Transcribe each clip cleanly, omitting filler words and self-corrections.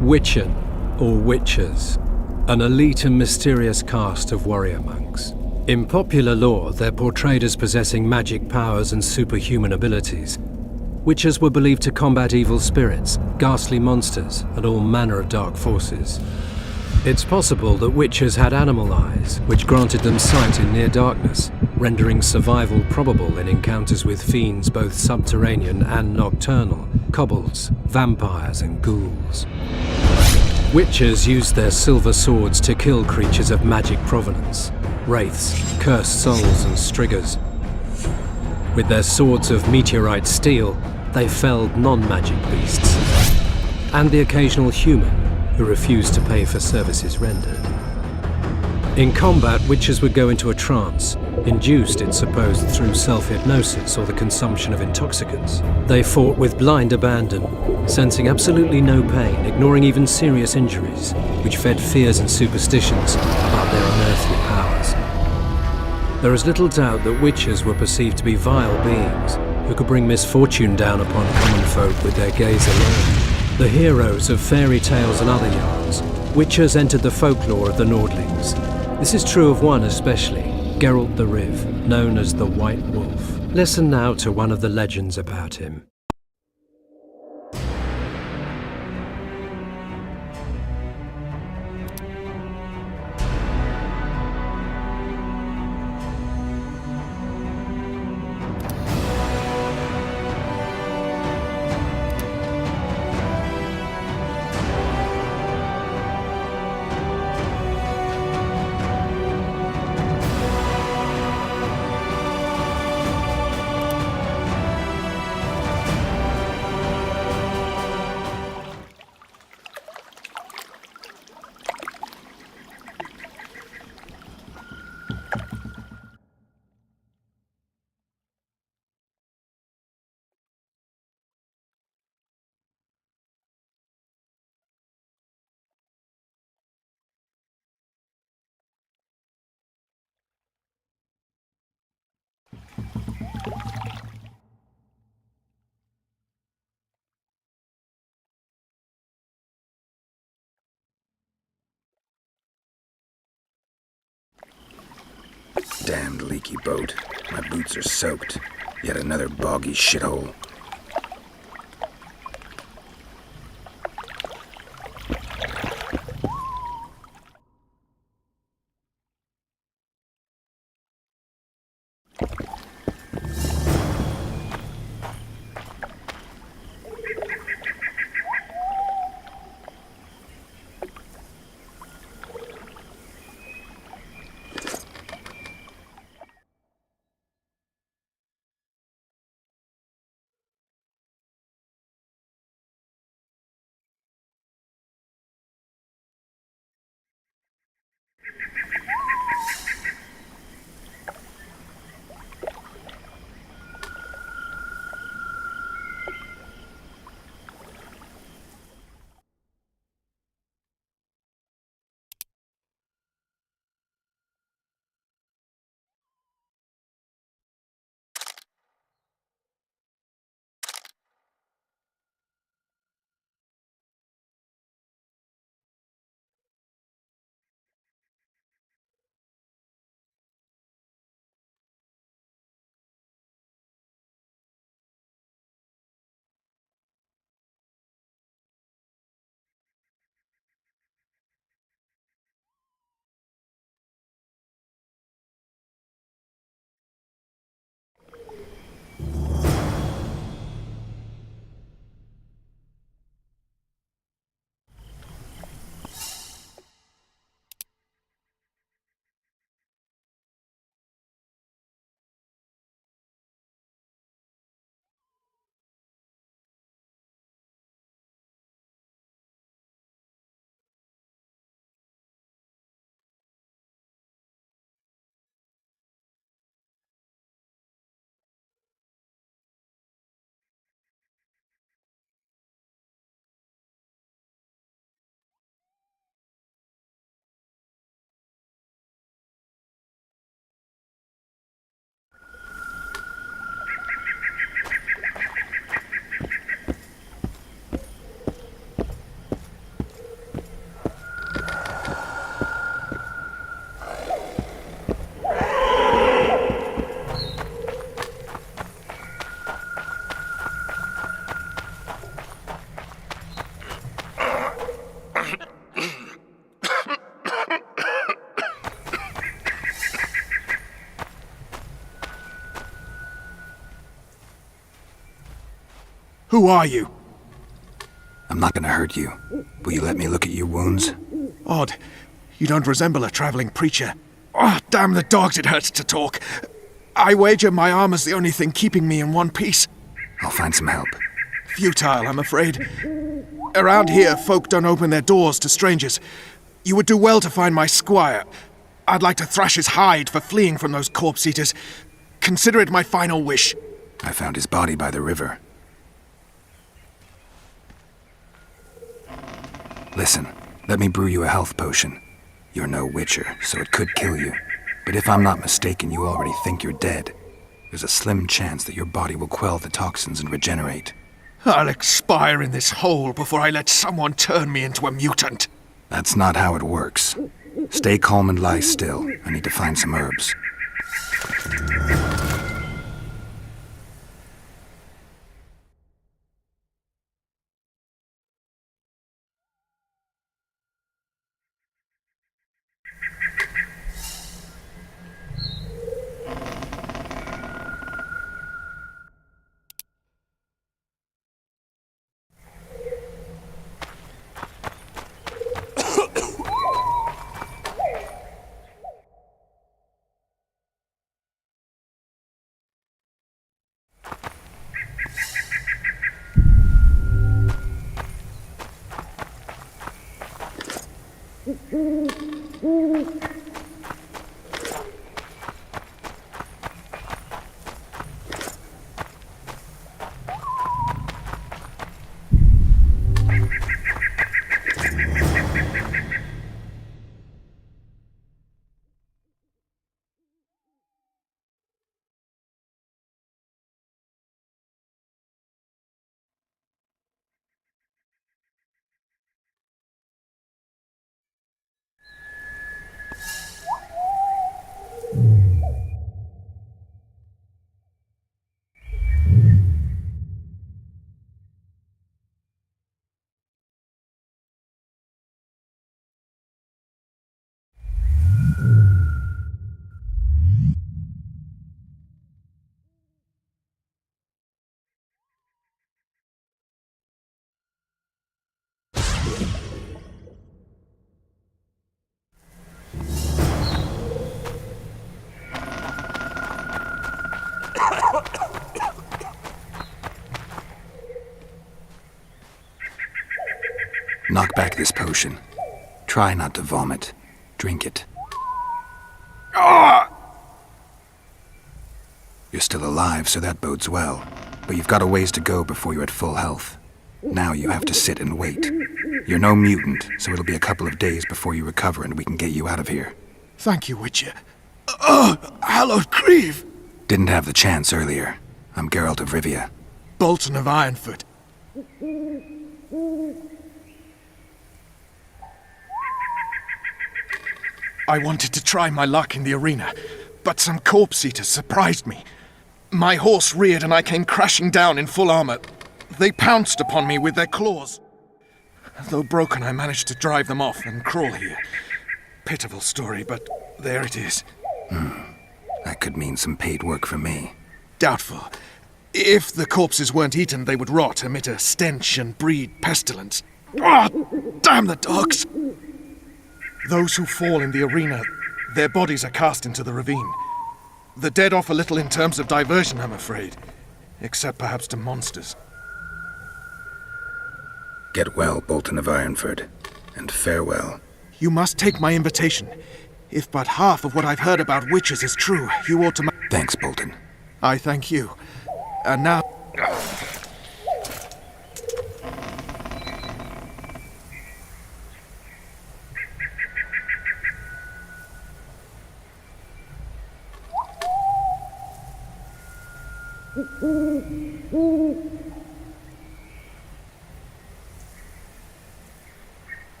Witcher, or Witchers, an elite and mysterious caste of warrior monks. In popular lore, they're portrayed as possessing magic powers and superhuman abilities. Witchers were believed to combat evil spirits, ghastly monsters, and all manner of dark forces. It's possible that Witchers had animal eyes, which granted them sight in near darkness, rendering survival probable in encounters with fiends both subterranean and nocturnal, kobolds, vampires, and ghouls. Witchers used their silver swords to kill creatures of magic provenance, wraiths, cursed souls, and striggers. With their swords of meteorite steel, they felled non-magic beasts, and the occasional human who refused to pay for services rendered. In combat, Witchers would go into a trance, induced, it's supposed, through self-hypnosis or the consumption of intoxicants. They fought with blind abandon, sensing absolutely no pain, ignoring even serious injuries, which fed fears and superstitions about their unearthly powers. There is little doubt that Witchers were perceived to be vile beings who could bring misfortune down upon common folk with their gaze alone. The heroes of fairy tales and other yarns, Witchers entered the folklore of the Nordlings. This is true of one especially, Geralt the Riv, known as the White Wolf. Listen now to one of the legends about him. Damned leaky boat. My boots are soaked. Yet another boggy shithole. Who are you? I'm not gonna hurt you. Will you let me look at your wounds? Odd. You don't resemble a traveling preacher. Oh, damn the dogs, it hurts to talk. I wager my armor's the only thing keeping me in one piece. I'll find some help. Futile, I'm afraid. Around here, folk don't open their doors to strangers. You would do well to find my squire. I'd like to thrash his hide for fleeing from those corpse-eaters. Consider it my final wish. I found his body by the river. Listen, let me brew you a health potion. You're no witcher, so it could kill you. But if I'm not mistaken, you already think you're dead. There's a slim chance that your body will quell the toxins and regenerate. I'll expire in this hole before I let someone turn me into a mutant. That's not how it works. Stay calm and lie still. I need to find some herbs. Knock back this potion. Try not to vomit. Drink it. You're still alive, so that bodes well. But you've got a ways to go before you're at full health. Now you have to sit and wait. You're no mutant, so it'll be a couple of days before you recover and we can get you out of here. Thank you, Witcher. Oh, hallowed grieve! Didn't have the chance earlier. I'm Geralt of Rivia. Bolton of Ironfoot. I wanted to try my luck in the arena, but some corpse-eaters surprised me. My horse reared and I came crashing down in full armor. They pounced upon me with their claws. Though broken, I managed to drive them off and crawl here. Pitiful story, but there it is. That could mean some paid work for me. Doubtful. If the corpses weren't eaten, they would rot, emit a stench and breed pestilence. Ah, damn the dogs! Those who fall in the arena, their bodies are cast into the ravine. The dead offer little in terms of diversion, I'm afraid. Except perhaps to monsters. Get well, Bolton of Ironford, and farewell. You must take my invitation. If but half of what I've heard about witches is true, you ought to Thanks, Bolton. I thank you. And now...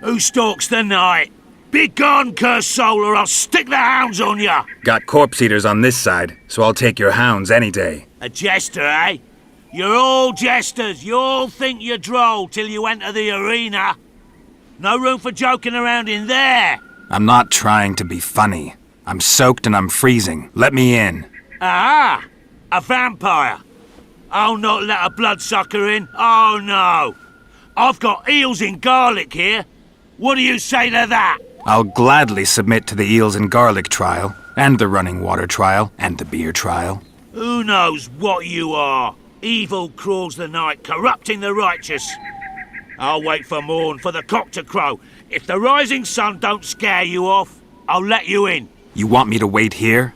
Who stalks the night? Be gone, cursed soul, or I'll stick the hounds on ya! Got corpse eaters on this side, so I'll take your hounds any day. A jester, eh? You're all jesters. You all think you're droll till you enter the arena. No room for joking around in there. I'm not trying to be funny. I'm soaked and I'm freezing. Let me in. Ah, a vampire. I'll not let a bloodsucker in. Oh, no. I've got eels in garlic here. What do you say to that? I'll gladly submit to the eels and garlic trial, and the running water trial, and the beer trial. Who knows what you are? Evil crawls the night, corrupting the righteous. I'll wait for morn, for the cock to crow. If the rising sun don't scare you off, I'll let you in. You want me to wait here?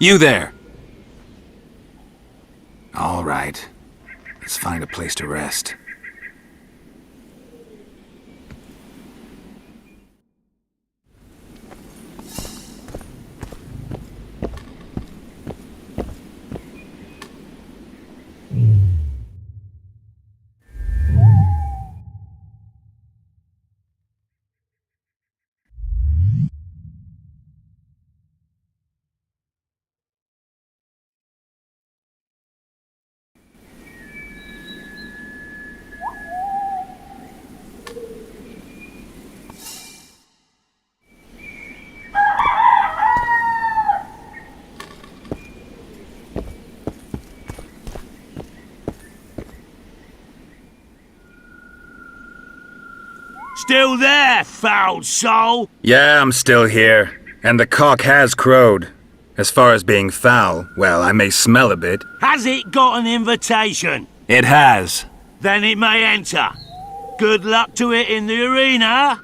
You there! All right. Let's find a place to rest. Still there, foul soul? Yeah, I'm still here. And the cock has crowed. As far as being foul, well, I may smell a bit. Has it got an invitation? It has. Then it may enter. Good luck to it in the arena.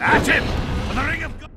At him! For the ring of God!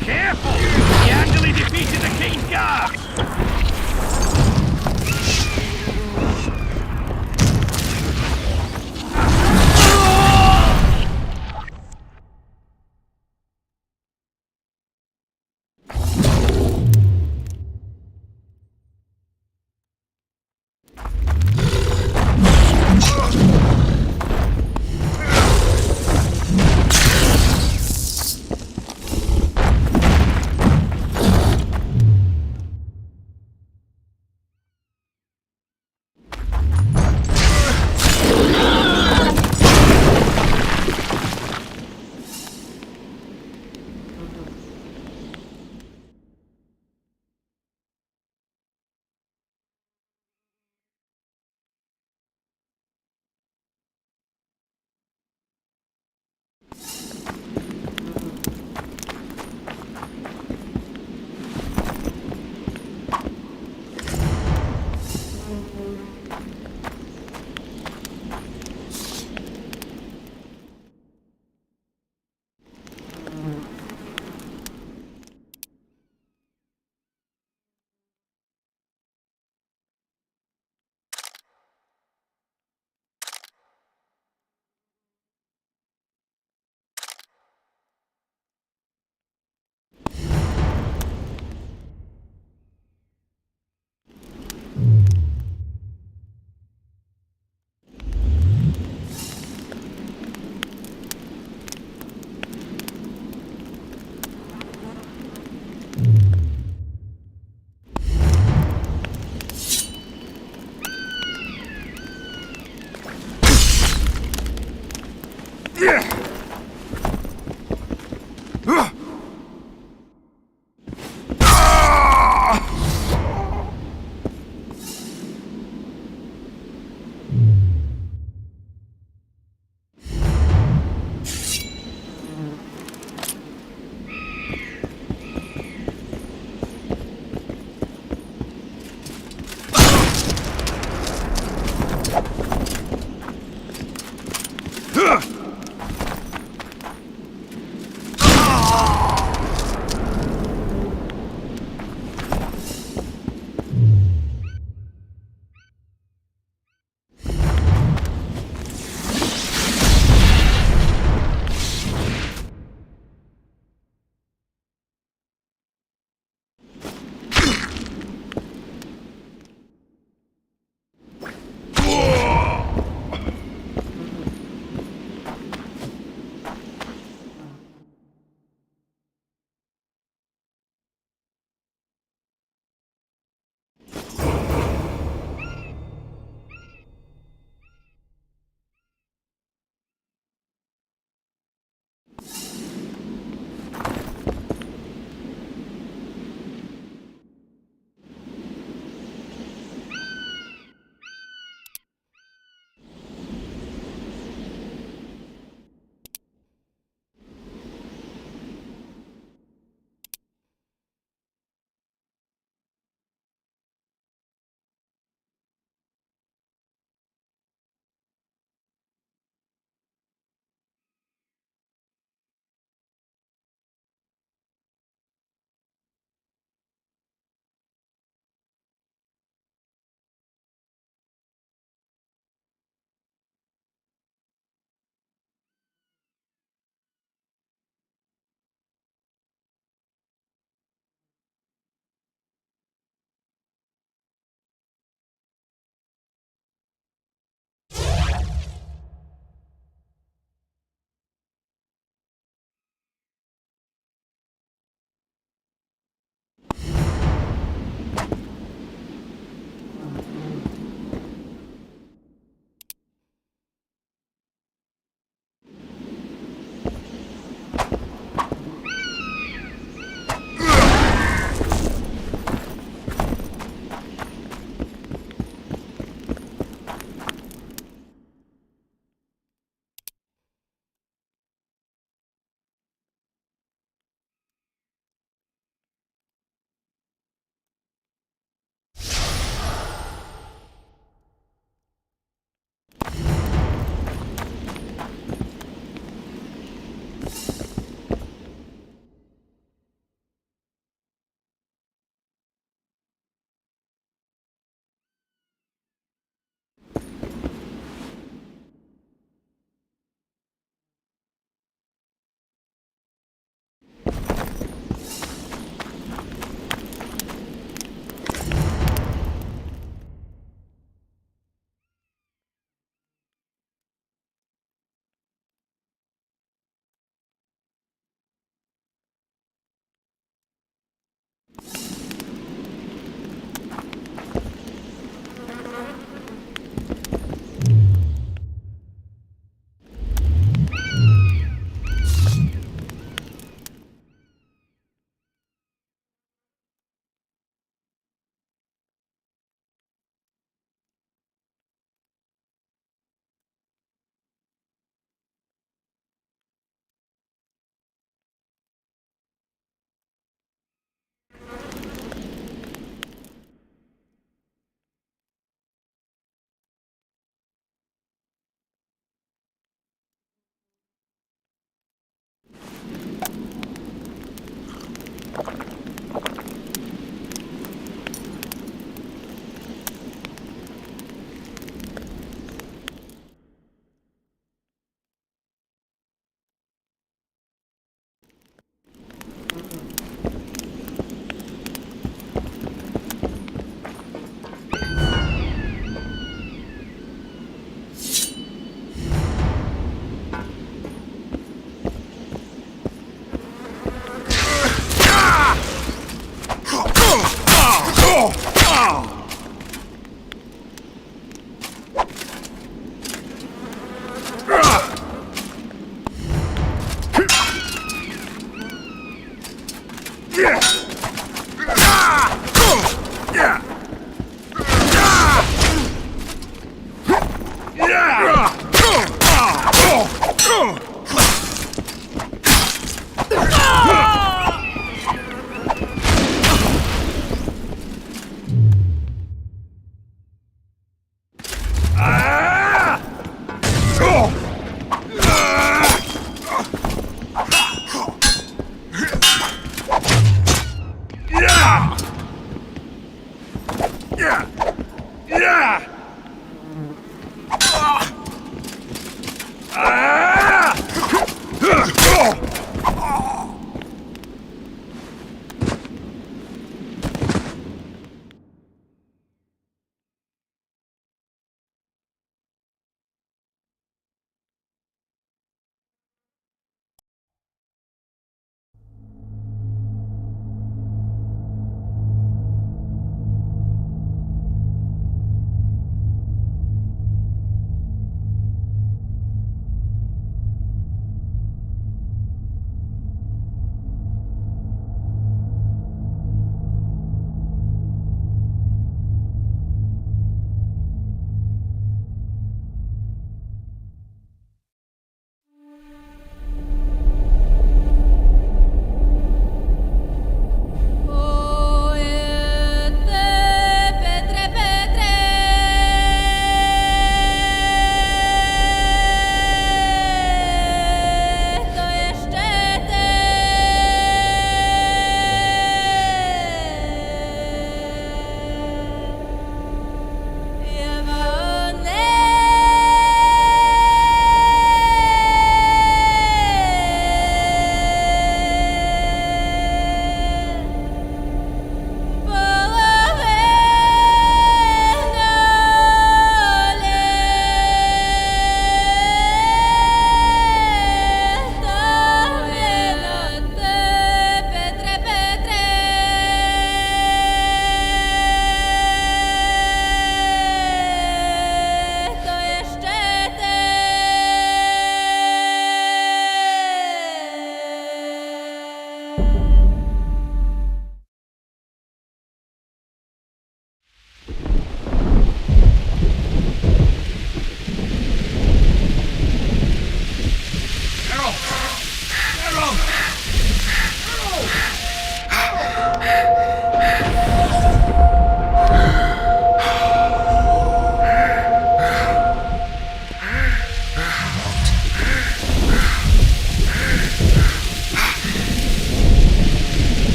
Careful! He handily defeated the King's Guard!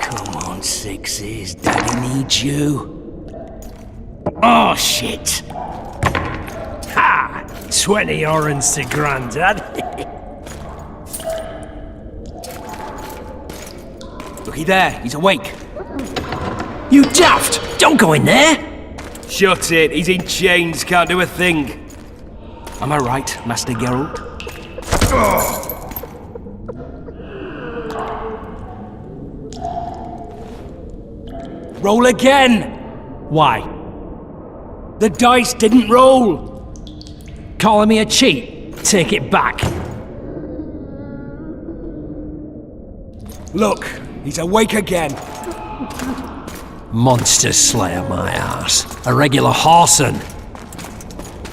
Come on, Sixes. Daddy needs you. Oh, shit. Ha! 20 orange to Grandad. Looky there, he's awake. You daft! Don't go in there! Shut it, he's in chains, can't do a thing. Am I right, Master Geralt? Roll again! Why? The dice didn't roll! Calling me a cheat? Take it back. Look, he's awake again. Monster Slayer, my ass. A regular horson.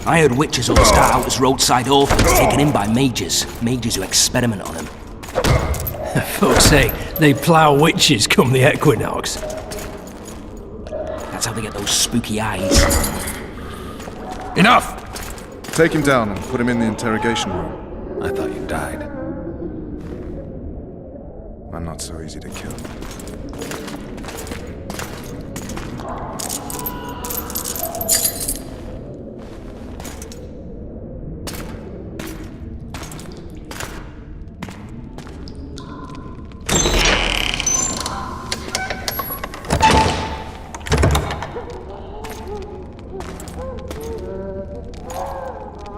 I heard witches all start out as roadside orphans taken in by mages. Mages who experiment on them. Fuck's sake, they plough witches come the equinox. That's how they get those spooky eyes. Enough! Take him down and put him in the interrogation room. I thought you died. I'm not so easy to kill.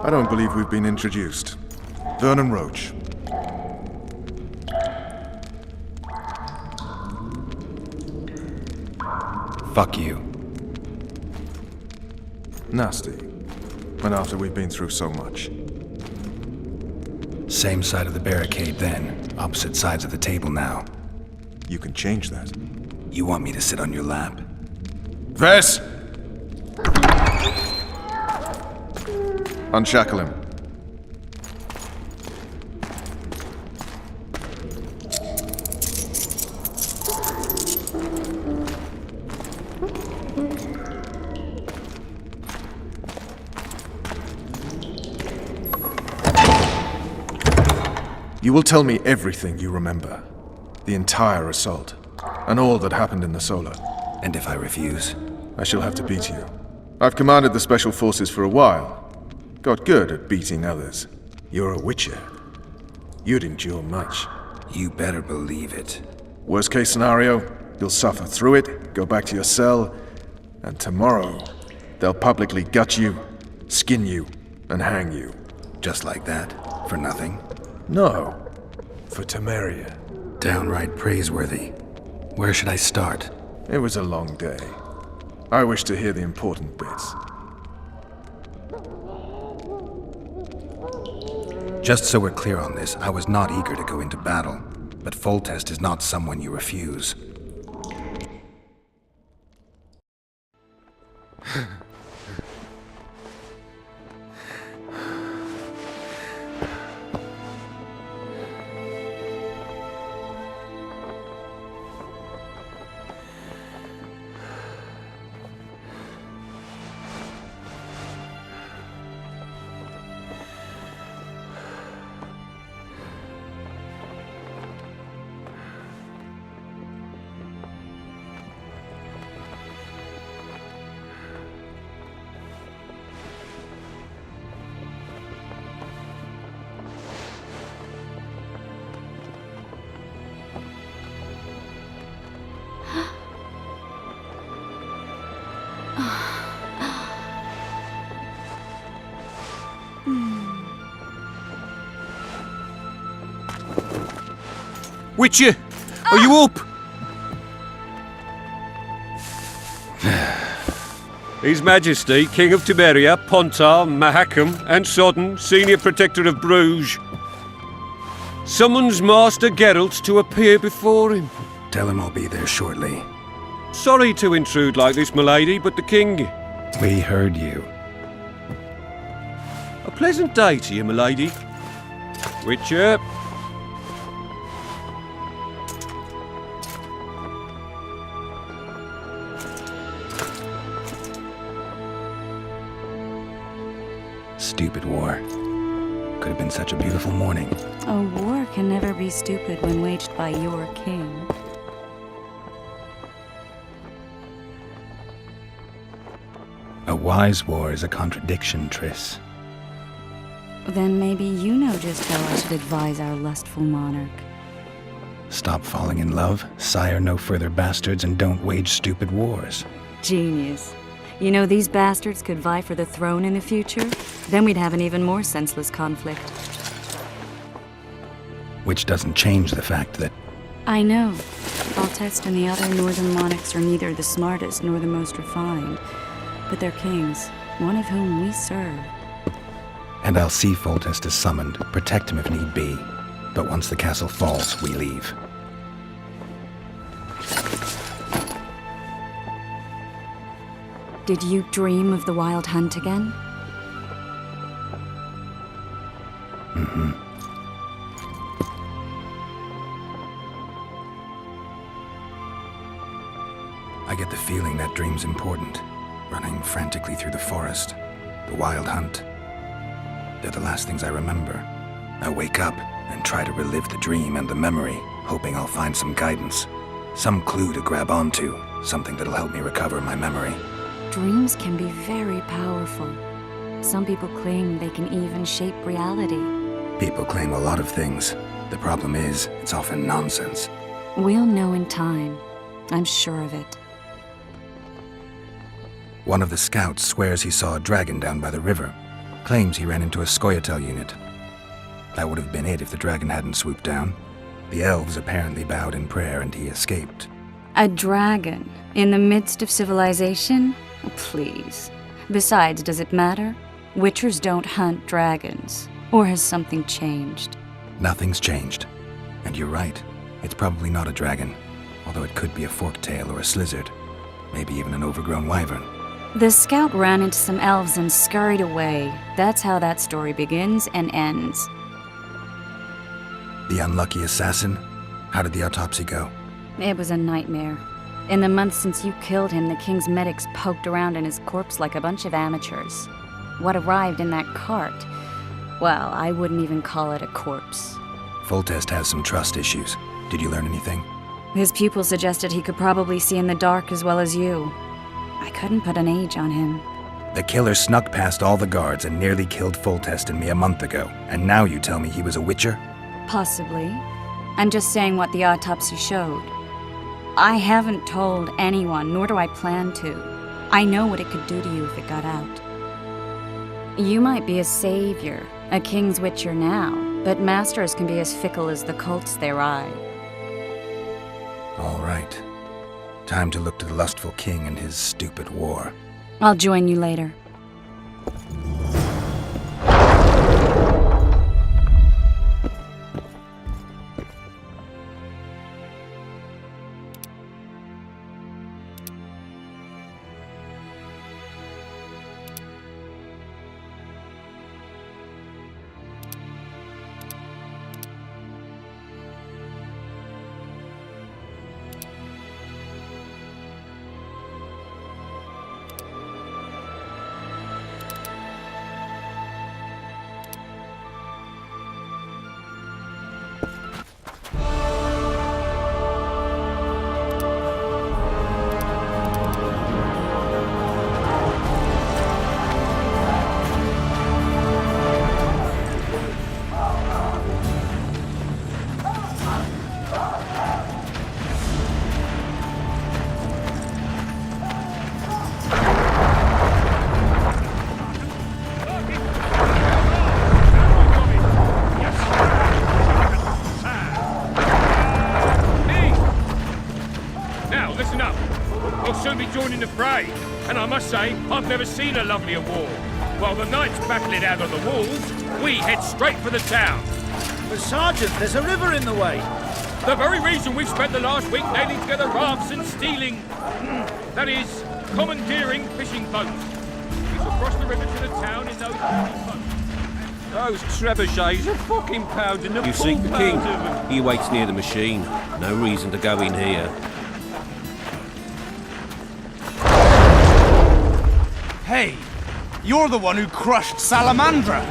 I don't believe we've been introduced. Vernon Roach. Fuck you. Nasty. And after we've been through so much. Same side of the barricade then, opposite sides of the table now. You can change that. You want me to sit on your lap? Ves! Unshackle him. You will tell me everything you remember. The entire assault. And all that happened in the Solar. And if I refuse? I shall have to beat you. I've commanded the Special Forces for a while. Got good at beating others. You're a Witcher. You'd endure much. You better believe it. Worst case scenario, you'll suffer through it, go back to your cell, and tomorrow, they'll publicly gut you, skin you, and hang you. Just like that? For nothing? No. For Temeria. Downright praiseworthy. Where should I start? It was a long day. I wish to hear the important bits. Just so we're clear on this, I was not eager to go into battle, but Foltest is not someone you refuse. Witcher, are you up? His Majesty, King of Temeria, Pontar, Mahakam, and Sodden, Senior Protector of Bruges, summons Master Geralt to appear before him. Tell him I'll be there shortly. Sorry to intrude like this, milady, but the King... We heard you. A pleasant day to you, milady. Witcher. Stupid war. Could have been such a beautiful morning. A war can never be stupid when waged by your king. A wise war is a contradiction, Triss. Then maybe you know just how I should advise our lustful monarch. Stop falling in love, sire no further bastards, and don't wage stupid wars. Genius. You know, these bastards could vie for the throne in the future? Then we'd have an even more senseless conflict. Which doesn't change the fact that... I know. Foltest and the other northern monarchs are neither the smartest nor the most refined. But they're kings, one of whom we serve. And I'll see Foltest is summoned, protect him if need be. But once the castle falls, we leave. Did you dream of the Wild Hunt again? Mm-hmm. I get the feeling that dream's important. Running frantically through the forest. The Wild Hunt. They're the last things I remember. I wake up and try to relive the dream and the memory, hoping I'll find some guidance. Some clue to grab onto. Something that'll help me recover my memory. Dreams can be very powerful. Some people claim they can even shape reality. People claim a lot of things. The problem is, it's often nonsense. We'll know in time. I'm sure of it. One of the scouts swears he saw a dragon down by the river. Claims he ran into a Scoia'tael unit. That would have been it if the dragon hadn't swooped down. The elves apparently bowed in prayer and he escaped. A dragon? In the midst of civilization? Please. Besides, does it matter? Witchers don't hunt dragons. Or has something changed? Nothing's changed. And you're right. It's probably not a dragon. although it could be a forktail or a slizzard. Maybe even an overgrown wyvern. The scout ran into some elves and scurried away. That's how that story begins and ends. The unlucky assassin? How did the autopsy go? It was a nightmare. In the months since you killed him, the king's medics poked around in his corpse like a bunch of amateurs. What arrived in that cart? Well, I wouldn't even call it a corpse. Foltest has some trust issues. Did you learn anything? His pupil suggested he could probably see in the dark as well as you. I couldn't put an age on him. The killer snuck past all the guards and nearly killed Foltest and me a month ago, and now you tell me he was a Witcher? Possibly. I'm just saying what the autopsy showed. I haven't told anyone, nor do I plan to. I know what it could do to you if it got out. You might be a savior, a king's Witcher now, but masters can be as fickle as the cults they ride. All right. Time to look to the lustful king and his stupid war. I'll join you later. And I must say, I've never seen a lovelier war. While the knights battle it out on the walls, we head straight for the town. But Sergeant, there's a river in the way. The very reason we've spent the last week nailing together rafts and stealing... that is, commandeering fishing boats. We shall cross the river to the town in those boats. Those trebuchets are fucking pounding the You seek the king. He waits near the machine. No reason to go in here. Hey, you're the one who crushed Salamandra.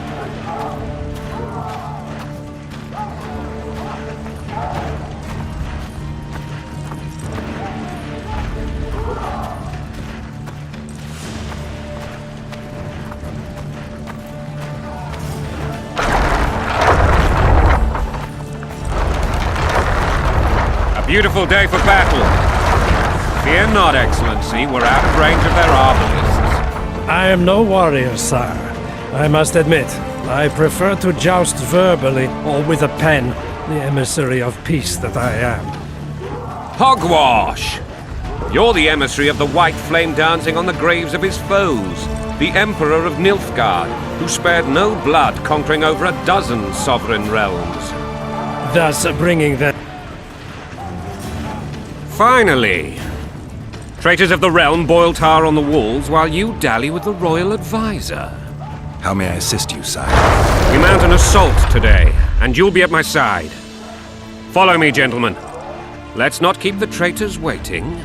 A beautiful day for battle. Fear not, Excellency, we're out of range of their arbalists. I am no warrior, sire. I must admit, I prefer to joust verbally or with a pen, the emissary of peace that I am. Hogwash! You're the emissary of the white flame dancing on the graves of his foes, the Emperor of Nilfgaard, who spared no blood conquering over a dozen sovereign realms. Thus bringing them... Finally! Traitors of the realm boil tar on the walls while you dally with the royal advisor. How may I assist you, sire? We mount an assault today, and you'll be at my side. Follow me, gentlemen. Let's not keep the traitors waiting.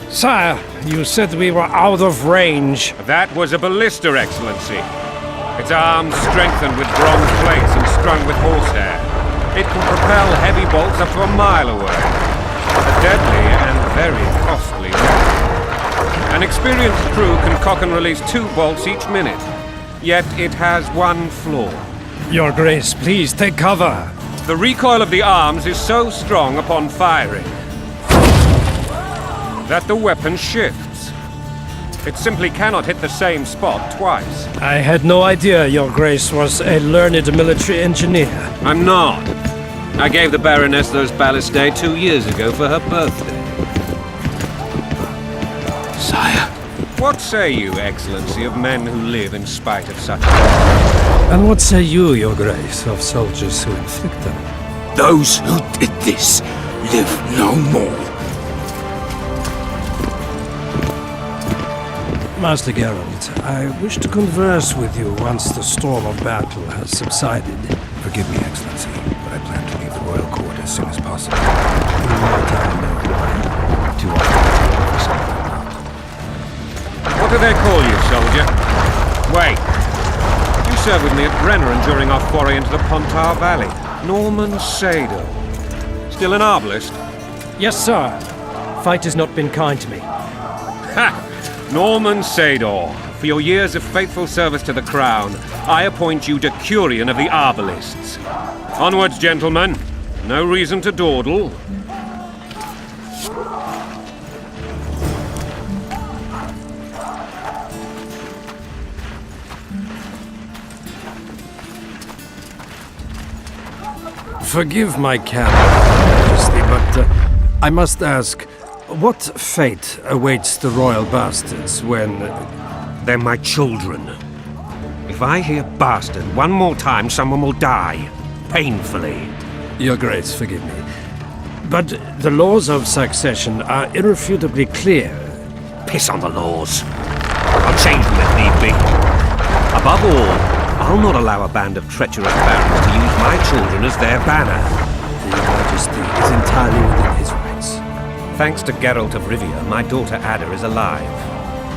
Sire, you said we were out of range. That was a ballista, Excellency. Its arms strengthened with bronze plates and strung with horsehair. It can propel heavy bolts up to a mile away. A deadly and very costly weapon. An experienced crew can cock and release 2 bolts each minute. Yet it has one flaw. Your Grace, please take cover. The recoil of the arms is so strong upon firing that the weapon shifts. It simply cannot hit the same spot twice. I had no idea Your Grace was a learned military engineer. I'm not. I gave the Baroness those ballistae 2 years ago for her birthday. Sire, What say you, Excellency, of men who live in spite of such... And what say you, Your Grace, of soldiers who inflict them? Those who did this live no more. Master Geralt, I wish to converse with you once the storm of battle has subsided. Forgive me, Excellency, but I plan to leave the royal court as soon as possible. Might I know why? Too often for something not. What do they call you, soldier? Wait. You served with me at Brenneran during our foray into the Pontar Valley. Norman Sado. Still an arbalist? Yes, sir. Fight has not been kind to me. Ha! Norman Sador, for your years of faithful service to the crown, I appoint you Decurion of the Arbalists. Onwards, gentlemen. No reason to dawdle. Forgive my candor, Majesty, but I must ask, what fate awaits the royal bastards when... They're my children. If I hear bastard one more time, someone will die. Painfully. Your Grace, forgive me. But the laws of succession are irrefutably clear. Piss on the laws. I'll change them if need be. Above all, I'll not allow a band of treacherous barons to use my children as their banner. Your Majesty is entirely within his rights. Thanks to Geralt of Rivia, my daughter Ada is alive,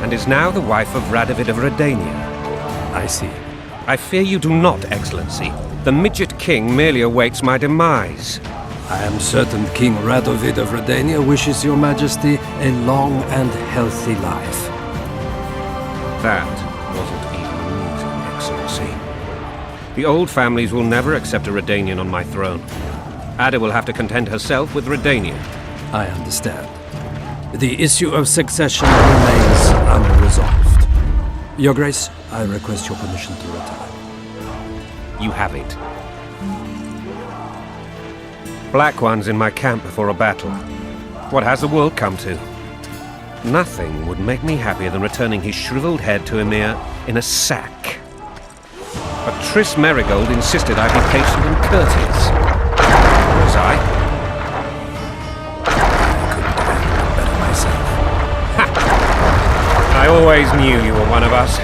and is now the wife of Radovid of Redania. I see. I fear you do not, Excellency. The Midget King merely awaits my demise. I am certain King Radovid of Redania wishes Your Majesty a long and healthy life. That wasn't even amusing, Excellency. The old families will never accept a Redanian on my throne. Ada will have to content herself with Redania. I understand. The issue of succession remains unresolved. Your Grace, I request your permission to retire. You have it. Black One's in my camp before a battle. What has the world come to? Nothing would make me happier than returning his shriveled head to Emir in a sack. But Triss Merigold insisted I be patient and courteous. Was I? I always knew you were one of us.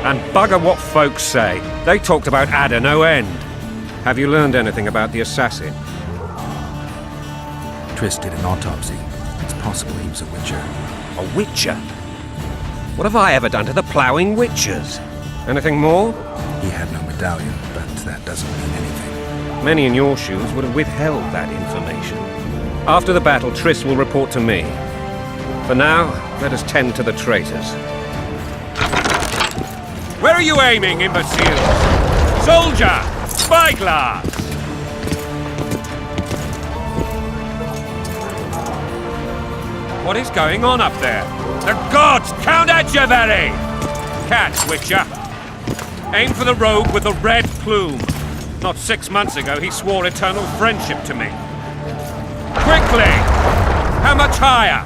And bugger what folks say. They talked about Ada no end. Have you learned anything about the assassin? Triss did an autopsy. It's possible he was a Witcher. A Witcher? What have I ever done to the ploughing Witchers? Anything more? He had no medallion, but that doesn't mean anything. Many in your shoes would have withheld that information. After the battle, Triss will report to me. For now, let us tend to the traitors. Where are you aiming, imbeciles? Soldier! Spyglass! What is going on up there? The gods! Count Etcheverry! Catch, Witcher! Aim for the rogue with the red plume. Not 6 months ago, he swore eternal friendship to me. Quickly! How much higher?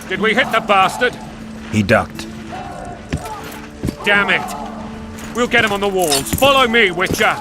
Did we hit the bastard? He ducked. Damn it! We'll get him on the walls. Follow me, Witcher!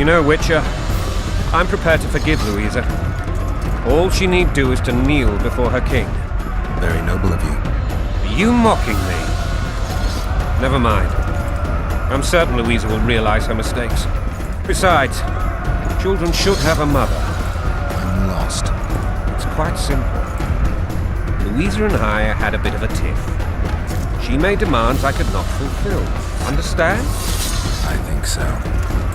You know, Witcher, I'm prepared to forgive Louisa. All she need do is to kneel before her king. Very noble of you. Are you mocking me? Never mind. I'm certain Louisa will realize her mistakes. Besides, children should have a mother. I'm lost. It's quite simple. Louisa and I had a bit of a tiff. She made demands I could not fulfill. Understand? I think so.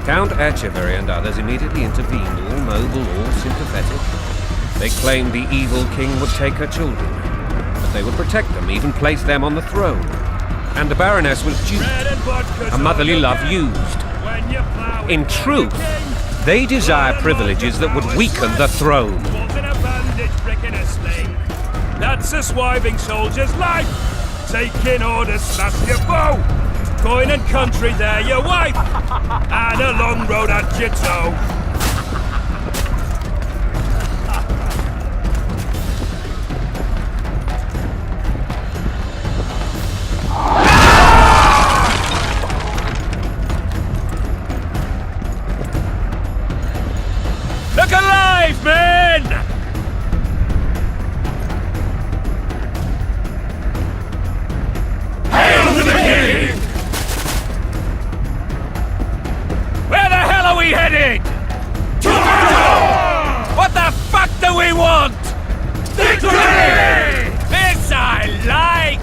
Count Etcheverry and others immediately intervened, all noble, all sympathetic. They claimed the evil king would take her children, but they would protect them, even place them on the throne. And the Baroness was duped, her motherly love used. In truth, they desire privileges that would weaken the throne. That's a swiving soldier's life. Taking orders, slap your bow. Coin and country, there your wife. And a long road at your toe. Look alive, men! Hail to the king! Where the hell are we headed? To battle! What the fuck do we want? Victory! This I like!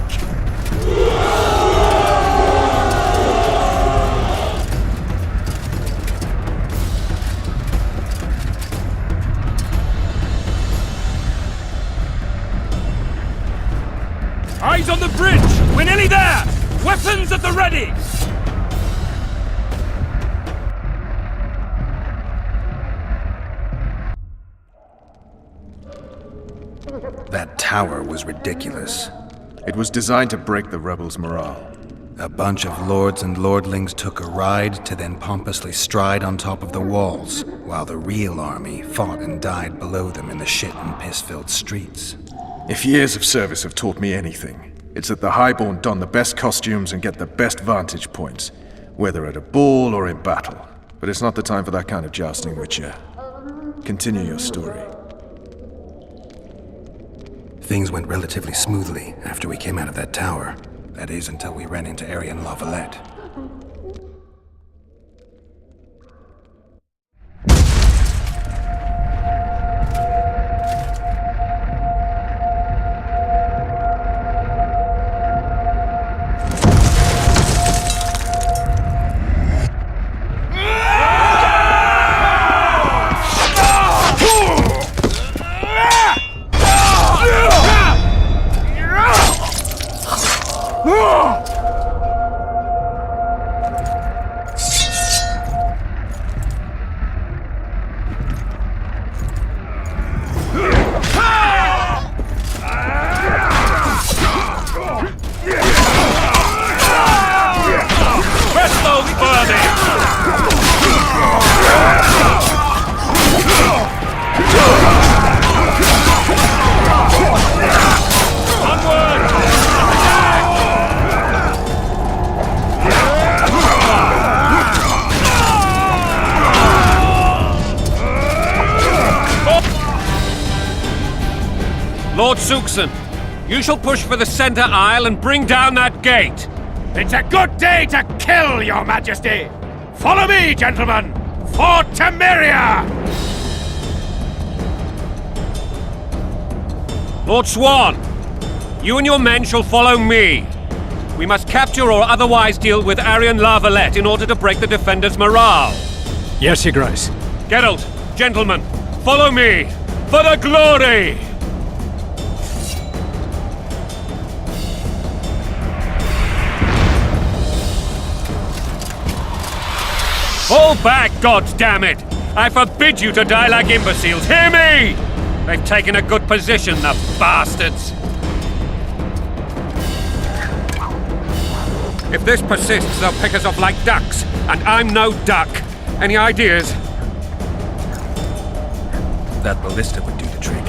Eyes on the bridge! We're nearly there! Weapons at the ready! That tower was ridiculous. It was designed to break the rebels' morale. A bunch of lords and lordlings took a ride to then pompously stride on top of the walls, while the real army fought and died below them in the shit and piss-filled streets. If years of service have taught me anything, it's that the highborn don the best costumes and get the best vantage points, whether at a ball or in battle. But it's not the time for that kind of jousting, Witcher. Continue your story. Things went relatively smoothly after we came out of that tower. That is, until we ran into Aryan Lavalette. Lord Suxon, you shall push for the center aisle and bring down that gate. It's a good day to kill, your majesty! Follow me, gentlemen! For Temeria! Lord Swan, you and your men shall follow me. We must capture or otherwise deal with Aryan Lavalette in order to break the defenders' morale. Yes, Your Grace. Geralt, gentlemen, follow me! For the glory! Fall back, goddammit! I forbid you to die like imbeciles, hear me! They've taken a good position, the bastards! If this persists, they'll pick us off like ducks, and I'm no duck. Any ideas? That ballista would do the trick.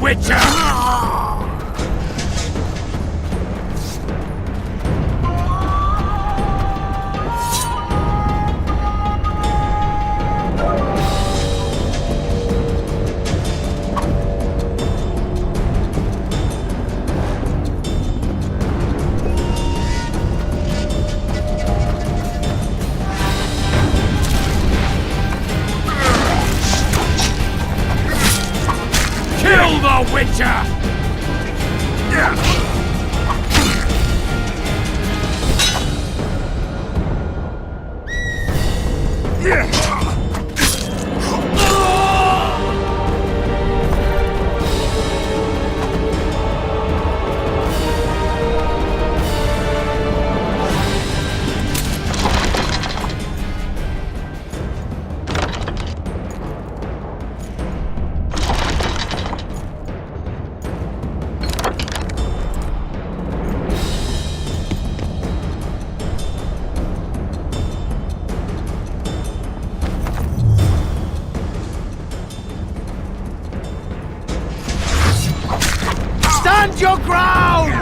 Witcher! Kill the Witcher! Stand your ground!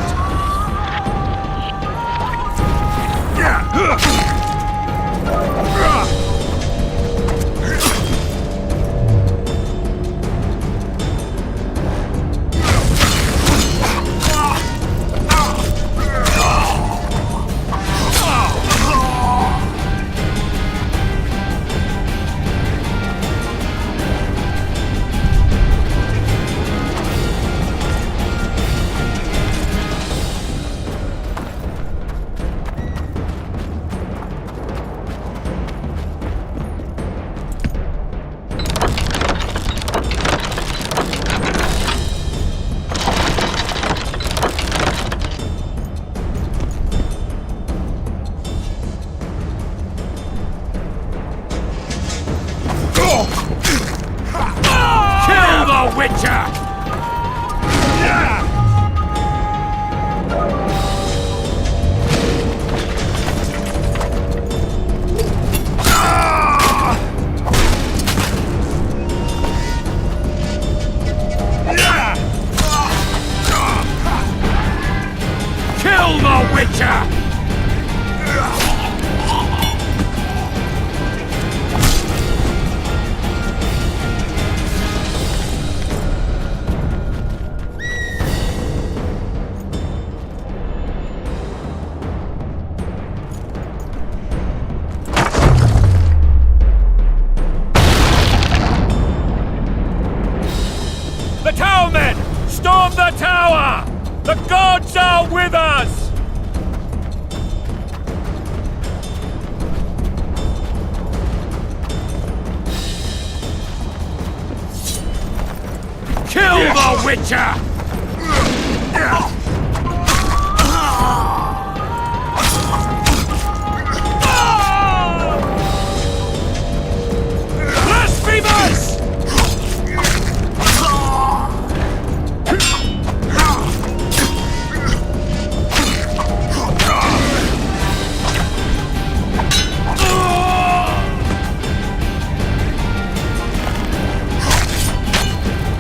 Kill the Witcher! Kill the Witcher! The towermen! Storm the tower! The gods are with us! Kill the Witcher! Blasphemous!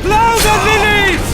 Blow the lilies!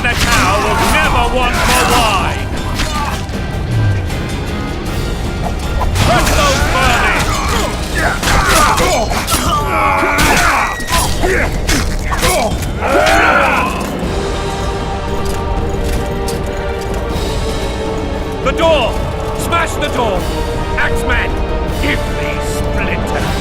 a cow will never want for wine! Let's go burning! The door! Smash the door! Axeman, give me splinters!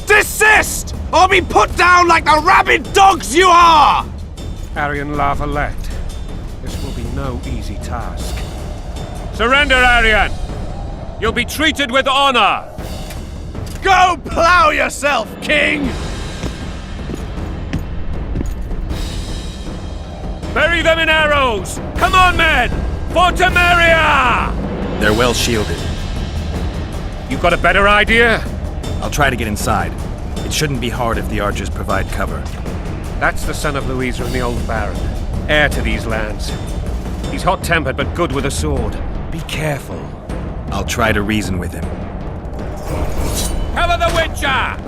Desist! Or be put down like the rabid dogs you are! Arian Lavalette, this will be no easy task. Surrender, Arian! You'll be treated with honor! Go plow yourself, King! Bury them in arrows! Come on, men! For Temeria! They're well shielded. You got a better idea? I'll try to get inside. It shouldn't be hard if the archers provide cover. That's the son of Louisa and the old Baron, heir to these lands. He's hot-tempered but good with a sword. Be careful. I'll try to reason with him. Cover the Witcher!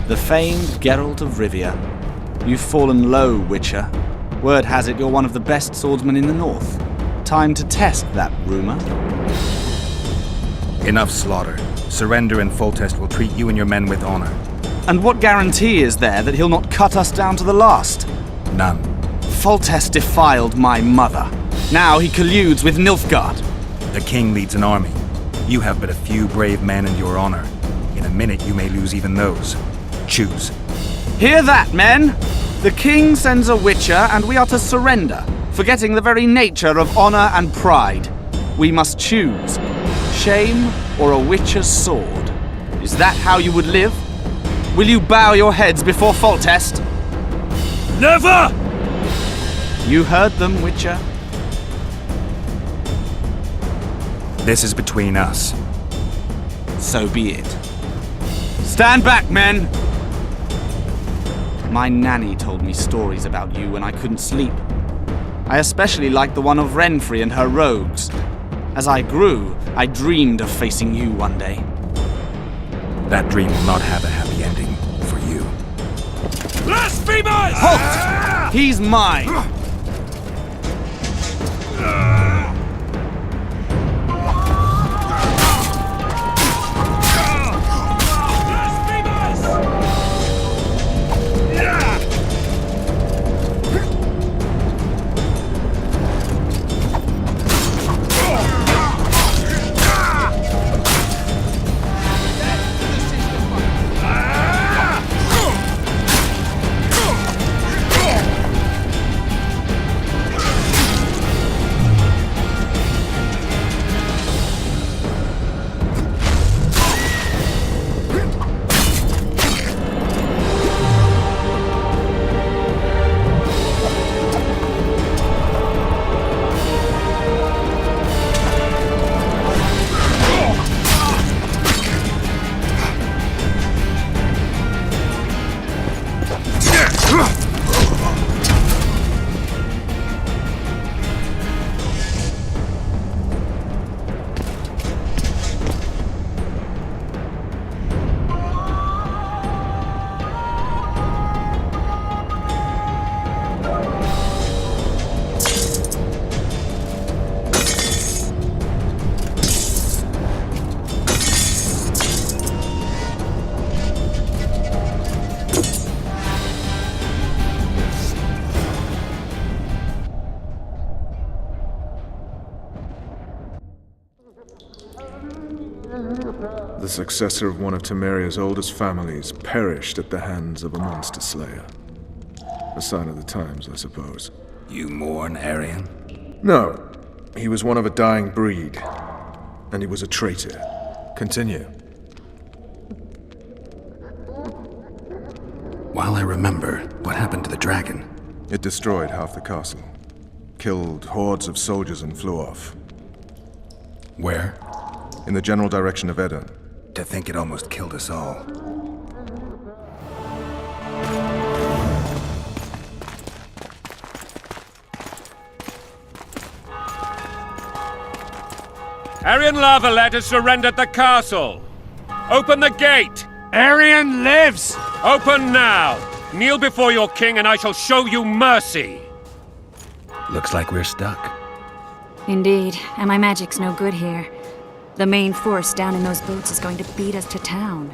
The famed Geralt of Rivia. You've fallen low, Witcher. Word has it you're one of the best swordsmen in the north. Time to test that rumor. Enough slaughter. Surrender and Foltest will treat you and your men with honor. And what guarantee is there that he'll not cut us down to the last? None. Foltest defiled my mother. Now he colludes with Nilfgaard. The king leads an army. You have but a few brave men and your honor. In a minute you may lose even those. Choose. Hear that, men! The king sends a Witcher, and we are to surrender, forgetting the very nature of honor and pride. We must choose. Shame or a Witcher's sword. Is that how you would live? Will you bow your heads before Foltest? Never! You heard them, Witcher. This is between us. So be it. Stand back, men! My nanny told me stories about you when I couldn't sleep. I especially liked the one of Renfrey and her rogues. As I grew, I dreamed of facing you one day. That dream will not have a happy ending for you. Blasphemers! Halt! He's mine! The successor of one of Temeria's oldest families perished at the hands of a monster slayer. A sign of the times, I suppose. You mourn Arian? No. He was one of a dying breed. And he was a traitor. Continue. While I remember, what happened to the dragon? It destroyed half the castle. Killed hordes of soldiers and flew off. Where? In the general direction of Edda. To think it almost killed us all. Arian Lavalet has surrendered the castle. Open the gate! Arian lives! Open now! Kneel before your king and I shall show you mercy! Looks like we're stuck. Indeed, and my magic's no good here. The main force down in those boats is going to beat us to town.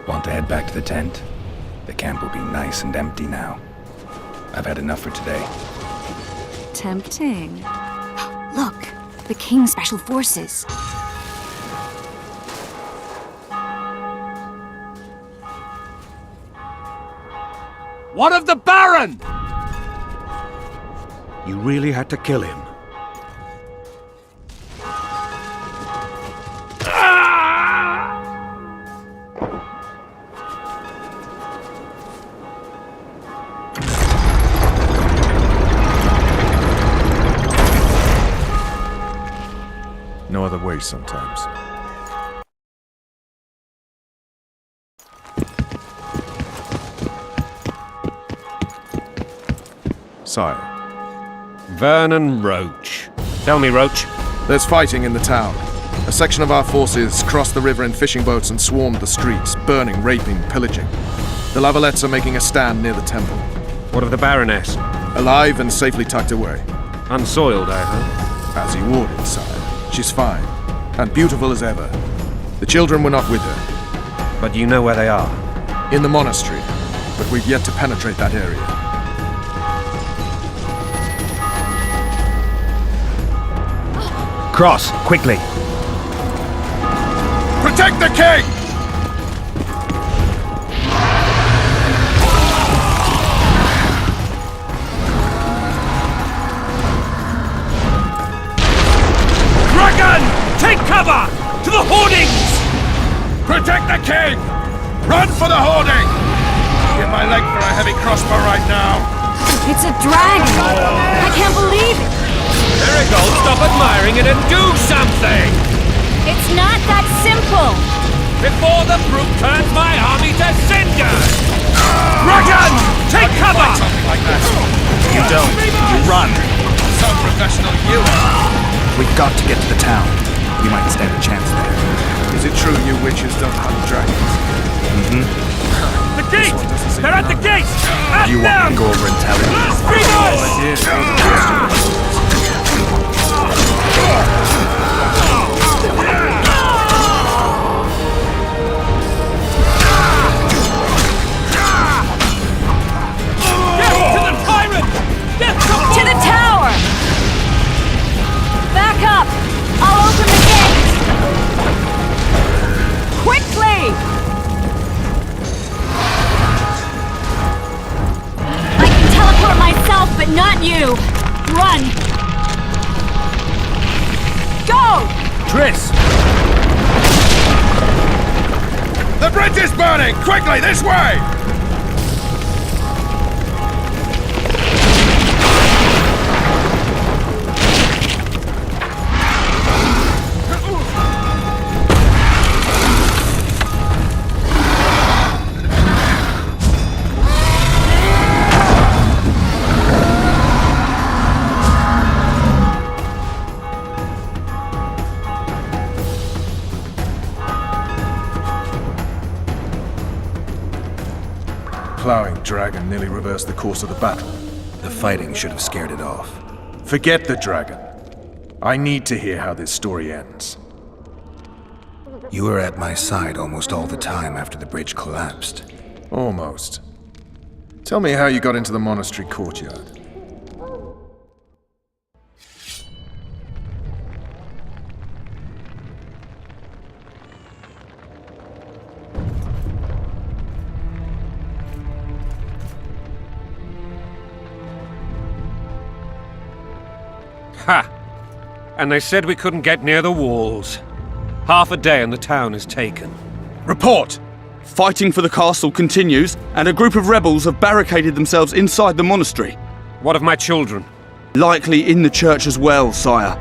Want to head back to the tent? The camp will be nice and empty now. I've had enough for today. Tempting. Look, the King's Special Forces. What of the Baron? You really had to kill him. No other way sometimes. Sire. Vernon Roach. Tell me, Roach. There's fighting in the town. A section of our forces crossed the river in fishing boats and swarmed the streets, burning, raping, pillaging. The Lavalets are making a stand near the temple. What of the Baroness? Alive and safely tucked away. Unsoiled, I hope. As he ordered, sire. She's fine, and beautiful as ever. The children were not with her. But you know where they are? In the monastery, but we've yet to penetrate that area. Cross, quickly! Protect the king! Take cover! To the hoardings! Protect the king! Run for the hoarding! Give my leg for a heavy crossbow right now! It's a dragon! I can't believe it! Marigold, stop admiring it and do something! don't. You run. Some professional you are. We've got to get to the town. We might stand a chance there. Is it true you witches don't hunt dragons? The gate! They're at the gate! At You want me to go over and tell him? To the tower! Back up! I'll open the gate! Quickly! I can teleport myself, but not you! Run! Go! Triss! The bridge is burning! Quickly, this way! Plowing dragon nearly reversed the course of the battle. The fighting should have scared it off. Forget the dragon. I need to hear how this story ends. You were at my side almost all the time after the bridge collapsed. Almost. Tell me how you got into the monastery courtyard. Ha! And they said we couldn't get near the walls. Half a day and the town is taken. Report! Fighting for the castle continues, and a group of rebels have barricaded themselves inside the monastery. What of my children? Likely in the church as well, sire.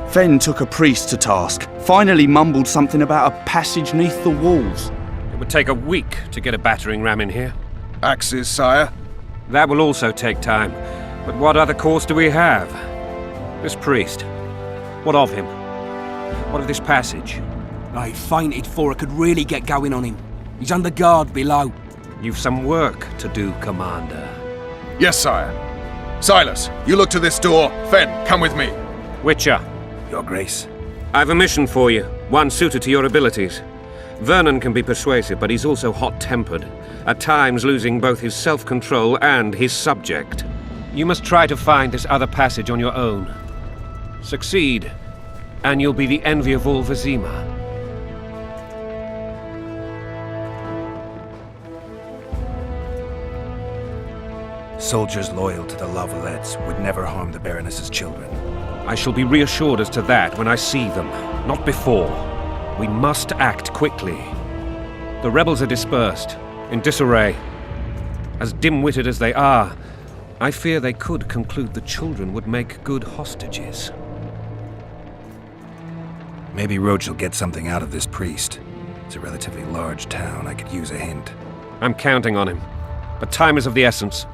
Fen took a priest to task, finally mumbled something about a passage neath the walls. It would take a week to get a battering ram in here. Axes, sire? That will also take time. But what other course do we have? This priest. What of him? What of this passage? I fainted before I could really get going on him. He's under guard below. You've some work to do, Commander. Yes, sire. Silas, you look to this door. Fen, come with me. Witcher. Your Grace. I've a mission for you, one suited to your abilities. Vernon can be persuasive, but he's also hot-tempered, at times losing both his self-control and his subject. You must try to find this other passage on your own. Succeed, and you'll be the envy of all Vizima. Soldiers loyal to the Lavalettes would never harm the Baroness's children. I shall be reassured as to that when I see them, not before. We must act quickly. The rebels are dispersed, in disarray. As dim-witted as they are, I fear they could conclude the children would make good hostages. Maybe Roach will get something out of this priest. It's a relatively large town. I could use a hint. I'm counting on him, but time is of the essence.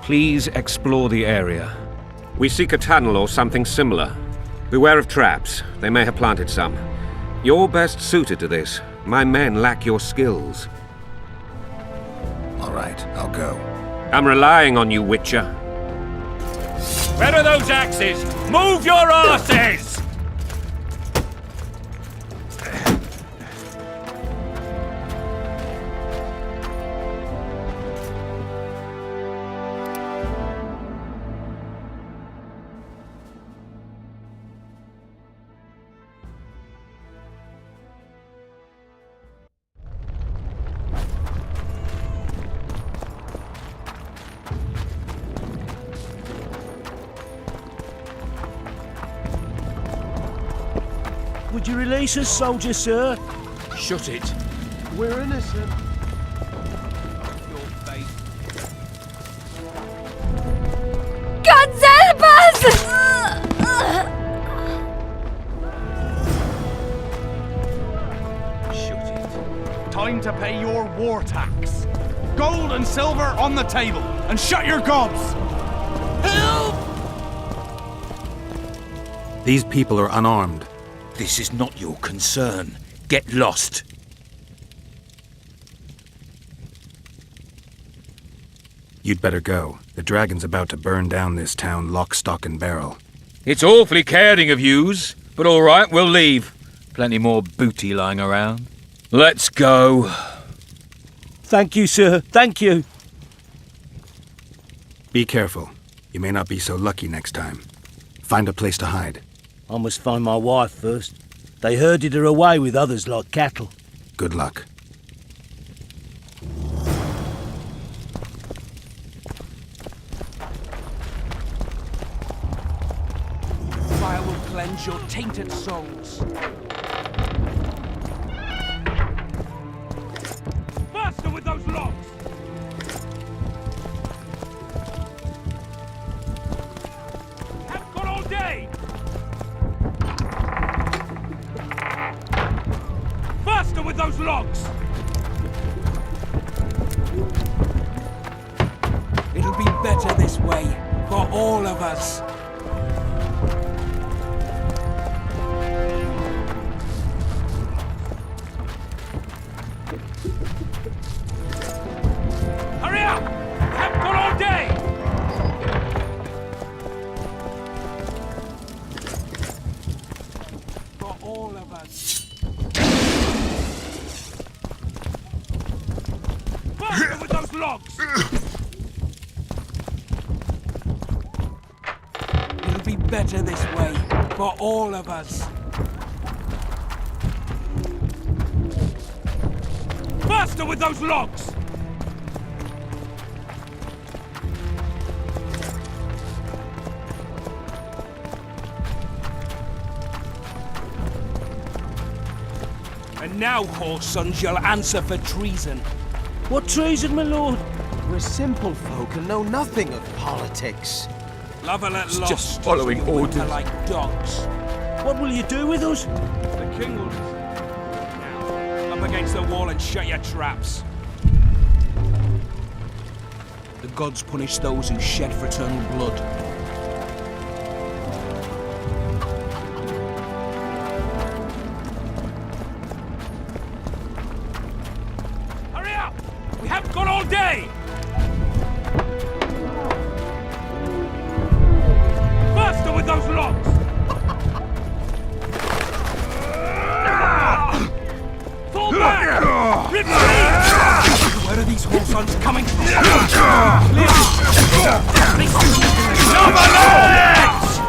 Please explore the area. We seek a tunnel or something similar. Beware of traps. They may have planted some. You're best suited to this. My men lack your skills. All right, I'll go. I'm relying on you, Witcher. Where are those axes? Move your asses! Would you release us, soldier, sir? Shut it. We're innocent. God help us! Shut it. Time to pay your war tax. Gold and silver on the table, and shut your gobs. Help! These people are unarmed. This is not your concern. Get lost. You'd better go. The dragon's about to burn down this town lock, stock, and barrel. It's awfully caring of yous, but all right, we'll leave. Plenty more booty lying around. Let's go. Thank you, sir. Thank you. Be careful. You may not be so lucky next time. Find a place to hide. I must find my wife first. They herded her away with others like cattle. Good luck. Fire will cleanse your tainted souls. Faster with those logs! Have got all day! Faster with those logs! It'll be better this way, for all of us. Hurry up! Have got all day! For all of us. Faster with those logs! It'll be better this way, for all of us. Faster with those logs! And now, whoresons, you'll answer for treason. What treason, my lord? We're simple folk and know nothing of politics. Lover at lost. Just following as we whimper orders. like dogs. What will you do with us? The king will... Now, up against the wall and shut your traps. The gods punish those who shed fraternal blood. Hurry up! We haven't got all day! Faster with those logs! Fall back! Retreat! Where are these whoresons coming from? Number legs!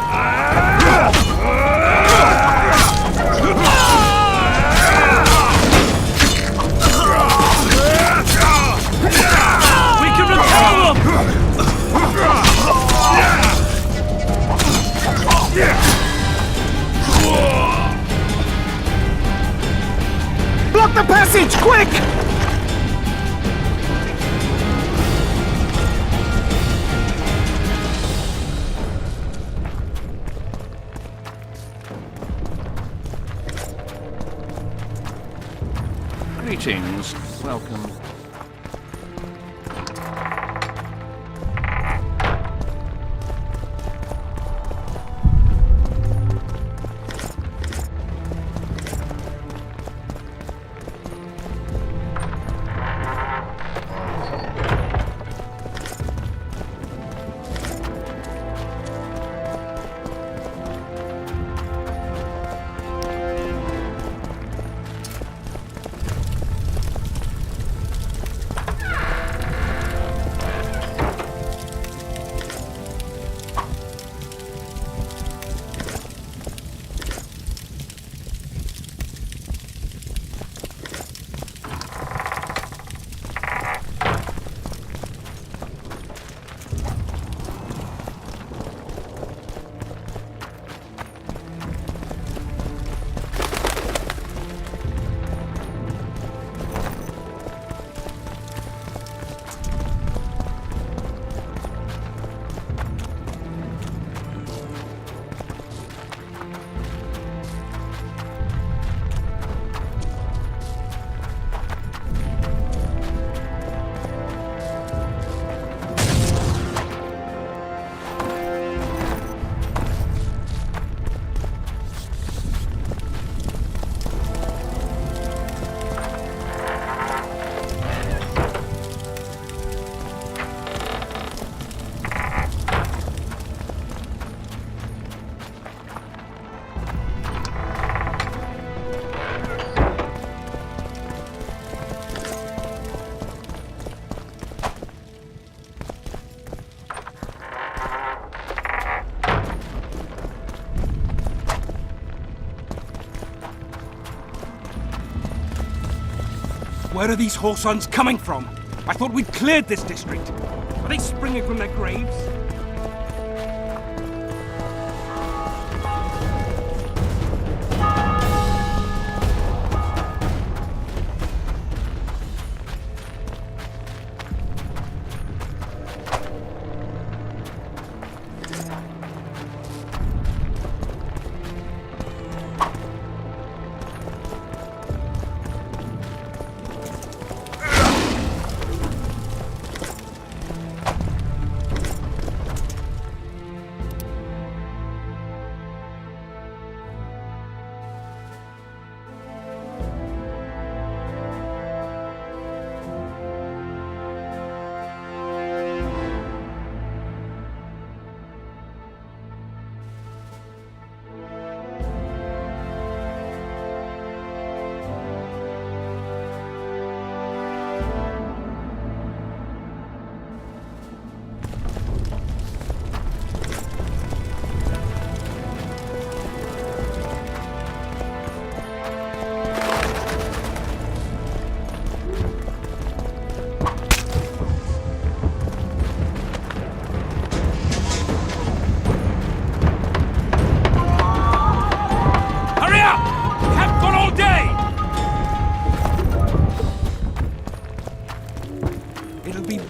We can repel them! Block the passage, quick! Greetings. Welcome. Where are these whoresons coming from? I thought we'd cleared this district. Are they springing from their graves?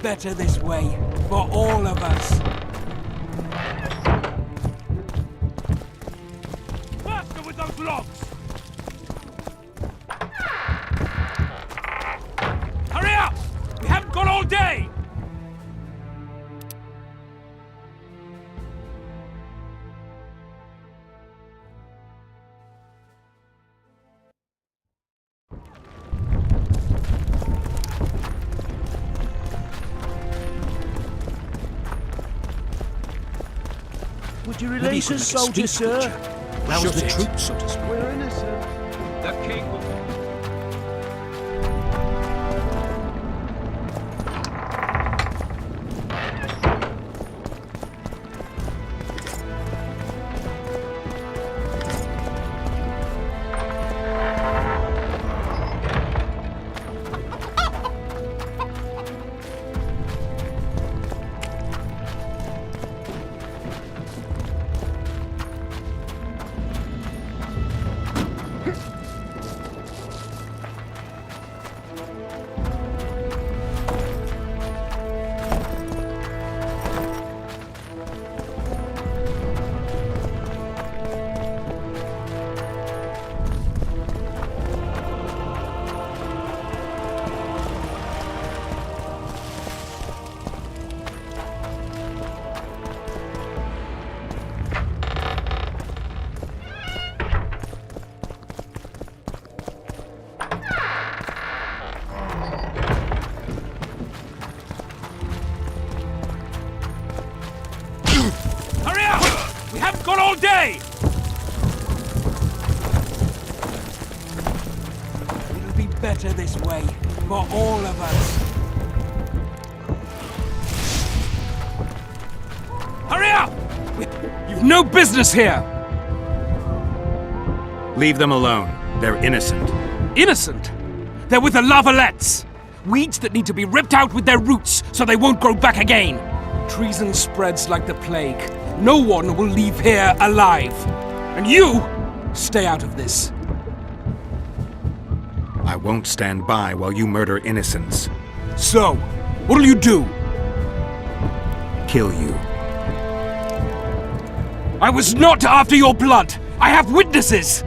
Better this way, for all of us. Faster with those logs! Hurry up! We haven't got all day! Would you release us, soldier, sir? Rouse the troops, so to speak. We're innocent. The king will... Got all day! It'll be better this way, for all of us. Hurry up! You've no business here! Leave them alone. They're innocent. Innocent? They're with the lavalettes! Weeds that need to be ripped out with their roots so they won't grow back again! Treason spreads like the plague. No one will leave here alive. And you, stay out of this. I won't stand by while you murder innocents. So, what'll you do? Kill you. I was not after your blood. I have witnesses.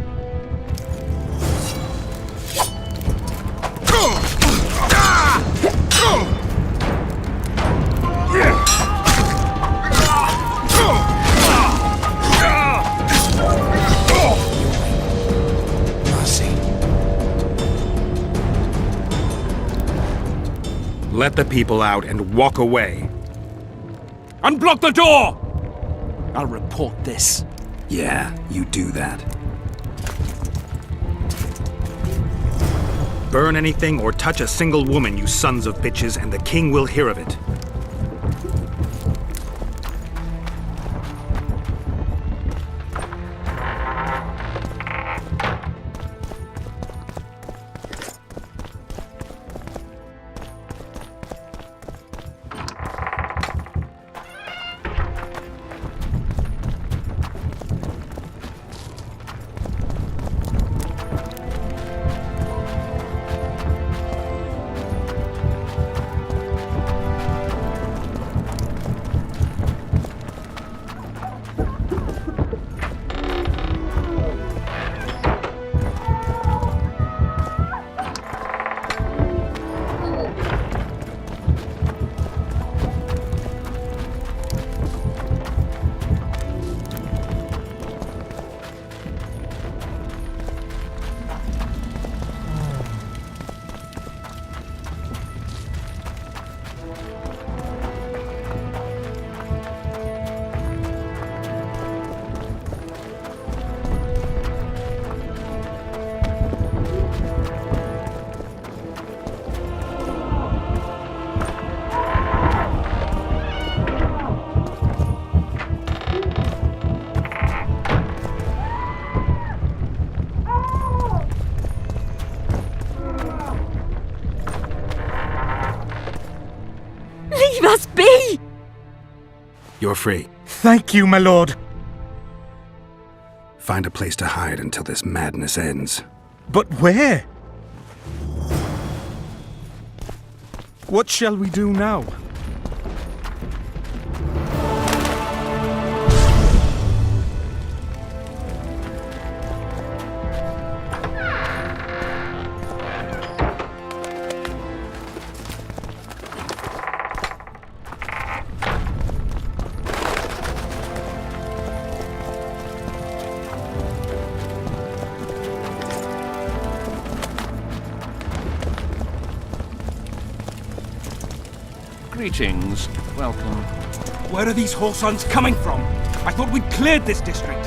Let the people out and walk away. Unblock the door! I'll report this. Yeah, you do that. Burn anything or touch a single woman, you sons of bitches, and the king will hear of it. must be! You're free. Thank you, my lord. Find a place to hide until this madness ends. But where? What shall we do now? Greetings. Welcome. Where are these whoresons coming from? I thought we'd cleared this district.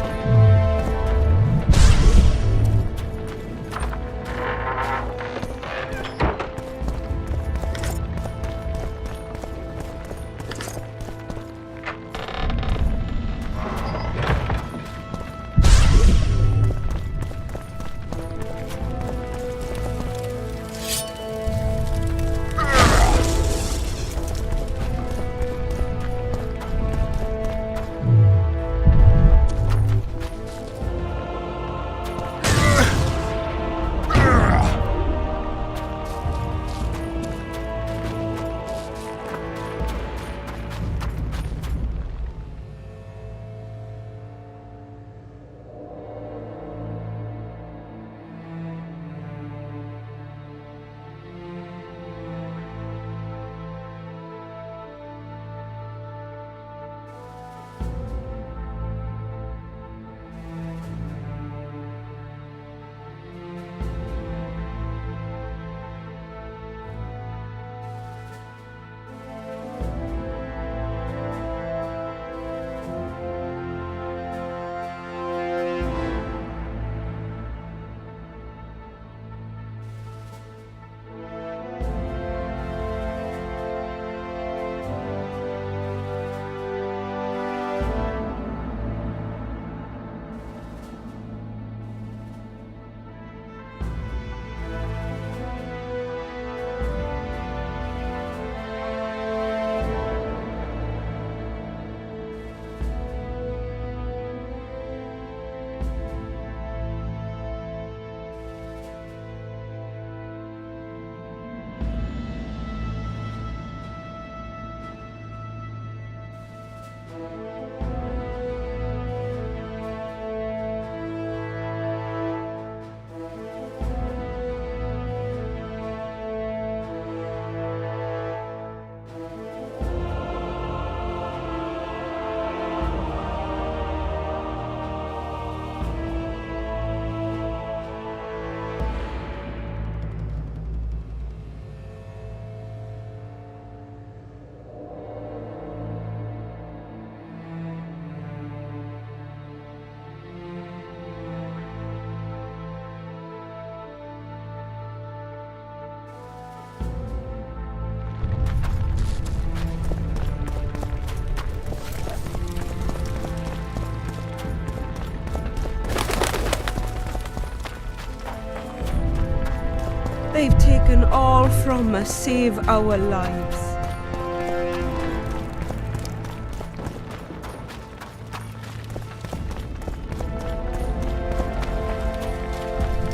They've taken all from us, save our lives.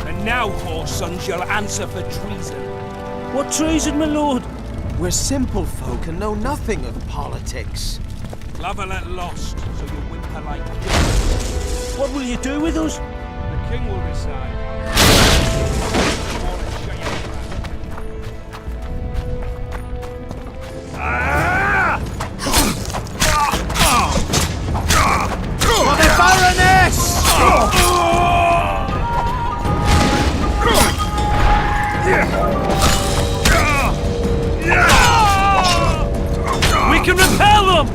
And now, whoresons, you'll answer for treason. What treason, my lord? We're simple folk and know nothing of politics. Lavalette lost, so you whimper like this. What will you do with us? The king will decide. For the Baroness! We can repel them!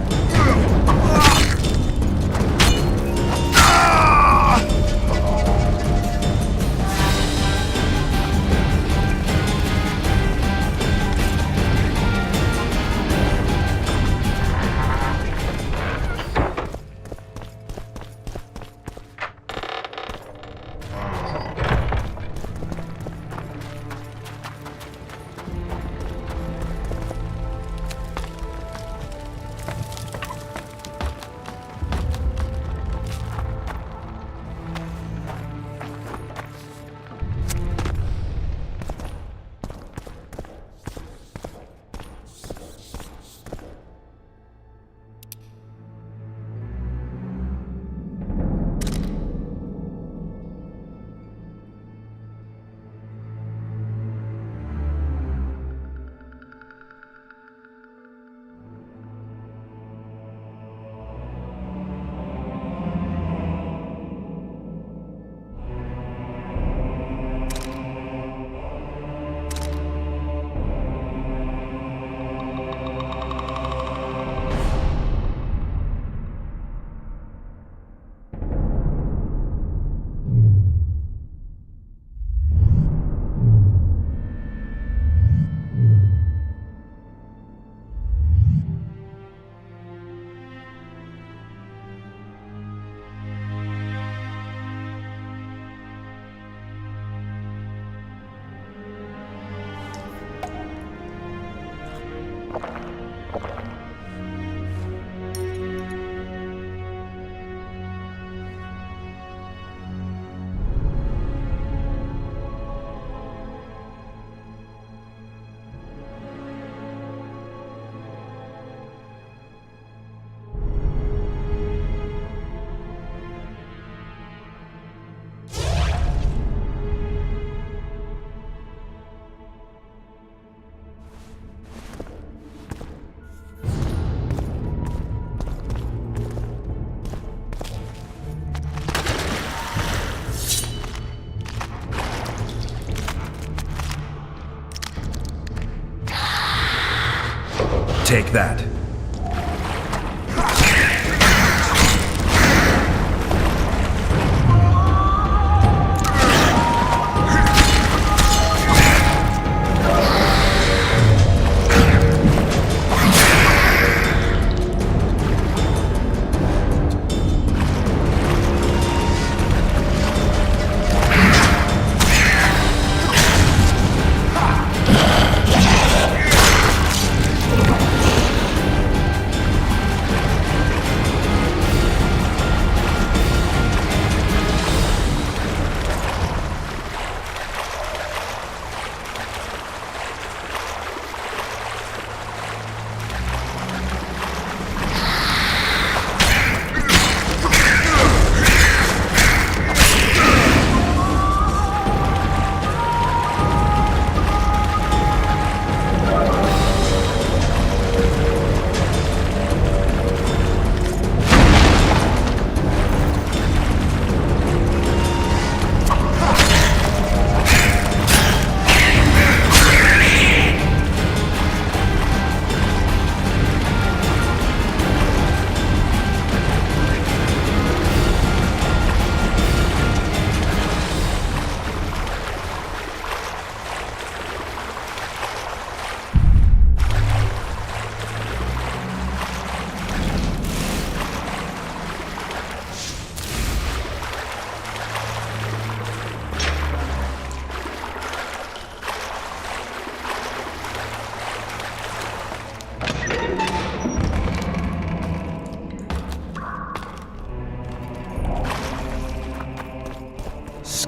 Take that.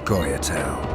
Scoia'tael.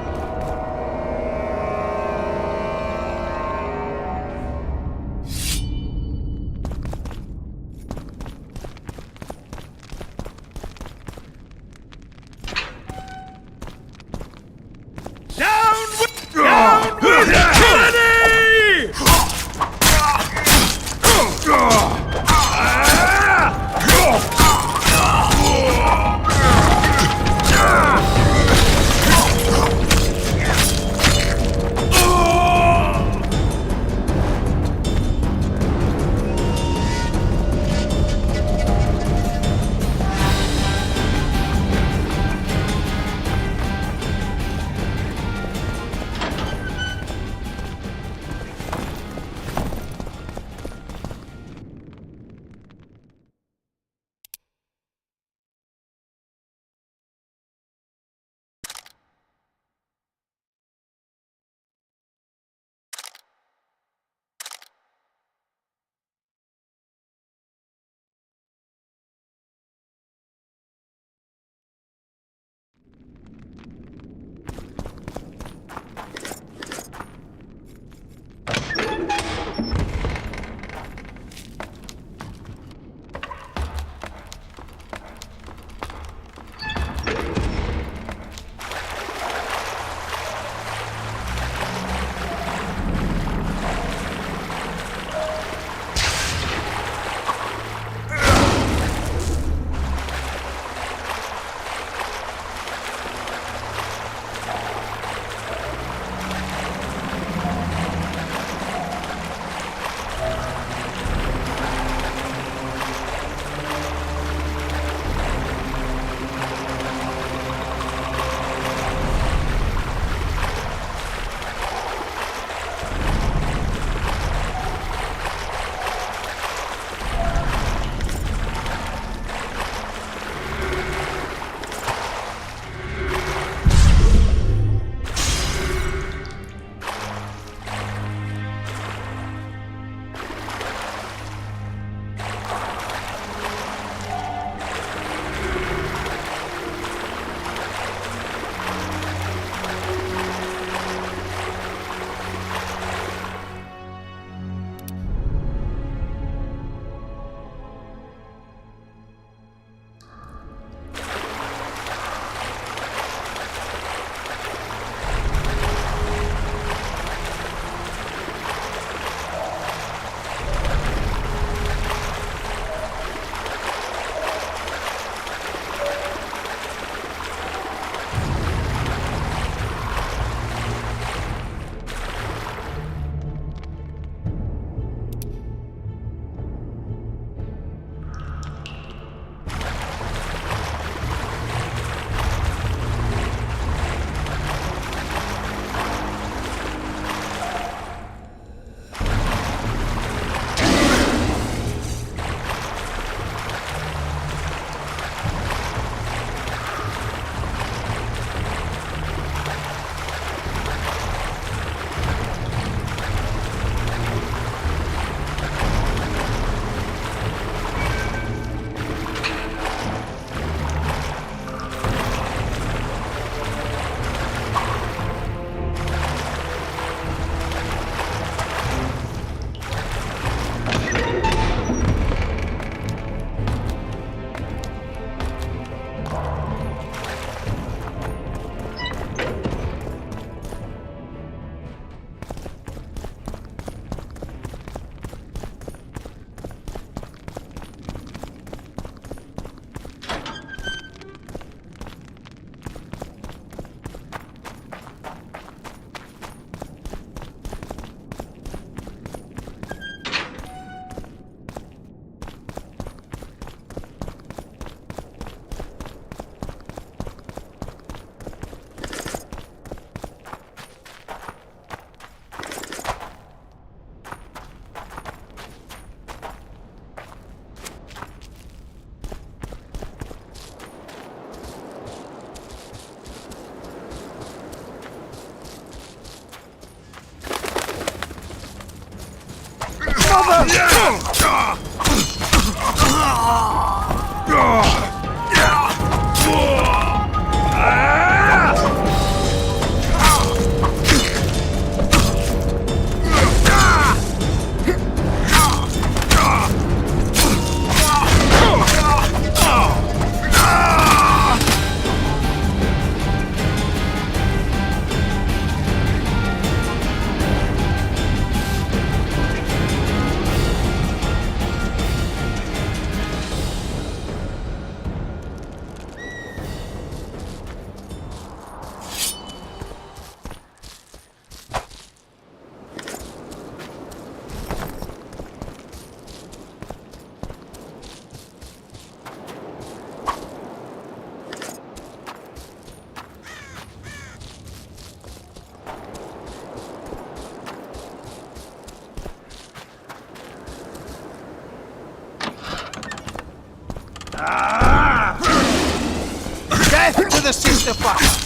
Death to the sister fucker!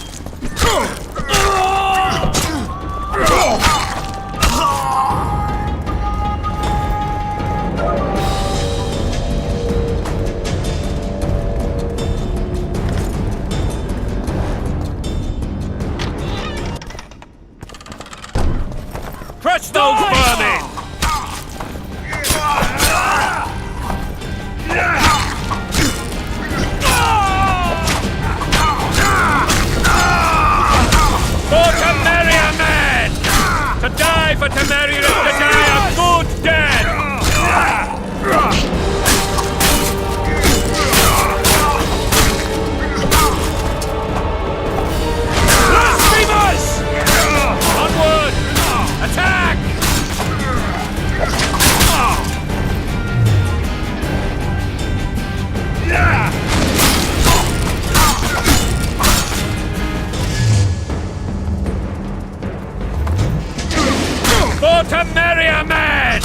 Crush those vermin! For Temeria, man! To die for Temeria is to die a good death! Blasphemers! Onward! Attack! For Temeria, man!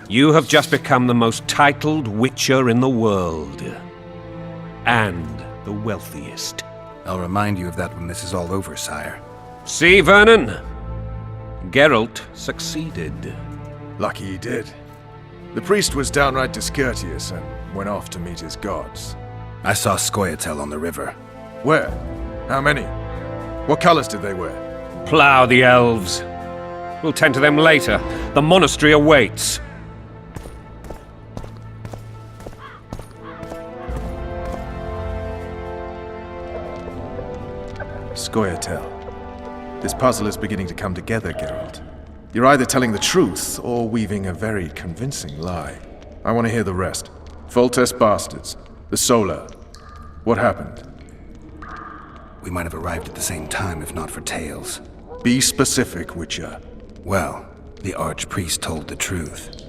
You have just become the most titled Witcher in the world. And the wealthiest. I'll remind you of that when this is all over, sire. See, Vernon? Geralt succeeded. Lucky he did. The priest was downright discourteous and went off to meet his gods. I saw Scoia'tael on the river. Where? How many? What colors did they wear? Plough the elves. We'll tend to them later. The monastery awaits. Scoia'tael. This puzzle is beginning to come together, Geralt. You're either telling the truth or weaving a very convincing lie. I want to hear the rest. Foltest bastards. The Solar. What happened? We might have arrived at the same time if not for Tails. Be specific, Witcher. Well, the Archpriest told the truth.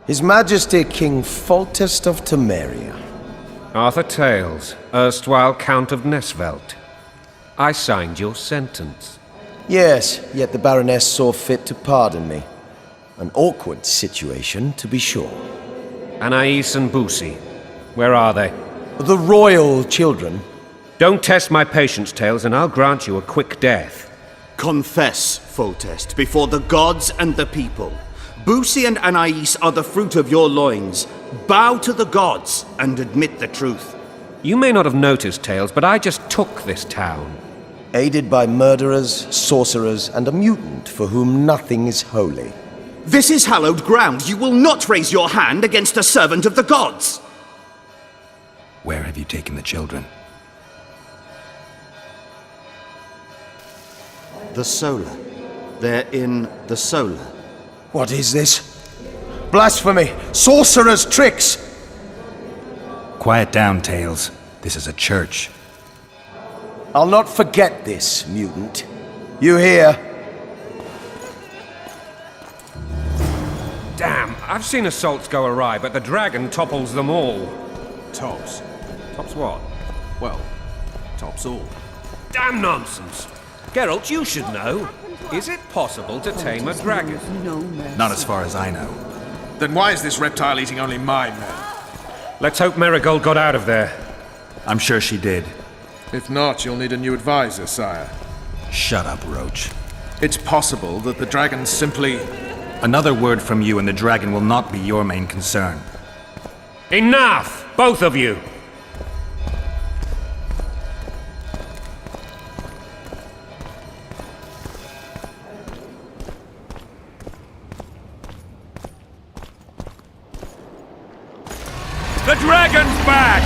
His Majesty King Foltest of Temeria. Arthur Tails, erstwhile Count of Nesvelt. I signed your sentence. Yes, yet the Baroness saw fit to pardon me. An awkward situation, to be sure. Anais and Boosie, where are they? The royal children. Don't test my patience, Tails, and I'll grant you a quick death. Confess, Foltest, before the gods and the people. Boosie and Anais are the fruit of your loins. Bow to the gods and admit the truth. You may not have noticed, Tails, but I just took this town. Aided by murderers, sorcerers, and a mutant for whom nothing is holy. This is hallowed ground. You will not raise your hand against a servant of the gods. Where have you taken the children? The Solar. They're in the Solar. What is this? Blasphemy! Sorcerer's tricks! Quiet down, Tails. This is a church. I'll not forget this, mutant. You hear? Damn, I've seen assaults go awry, but the dragon topples them all. Tops. Tops what? Well, tops all. Damn nonsense! Geralt, you should know. Is it possible to tame a dragon? Not as far as I know. Then why is this reptile eating only my men? Let's hope Marigold got out of there. I'm sure she did. If not, you'll need a new advisor, sire. Shut up, Roach. It's possible that the dragon simply... Another word from you and the dragon will not be your main concern. Enough! Both of you! The dragon's back!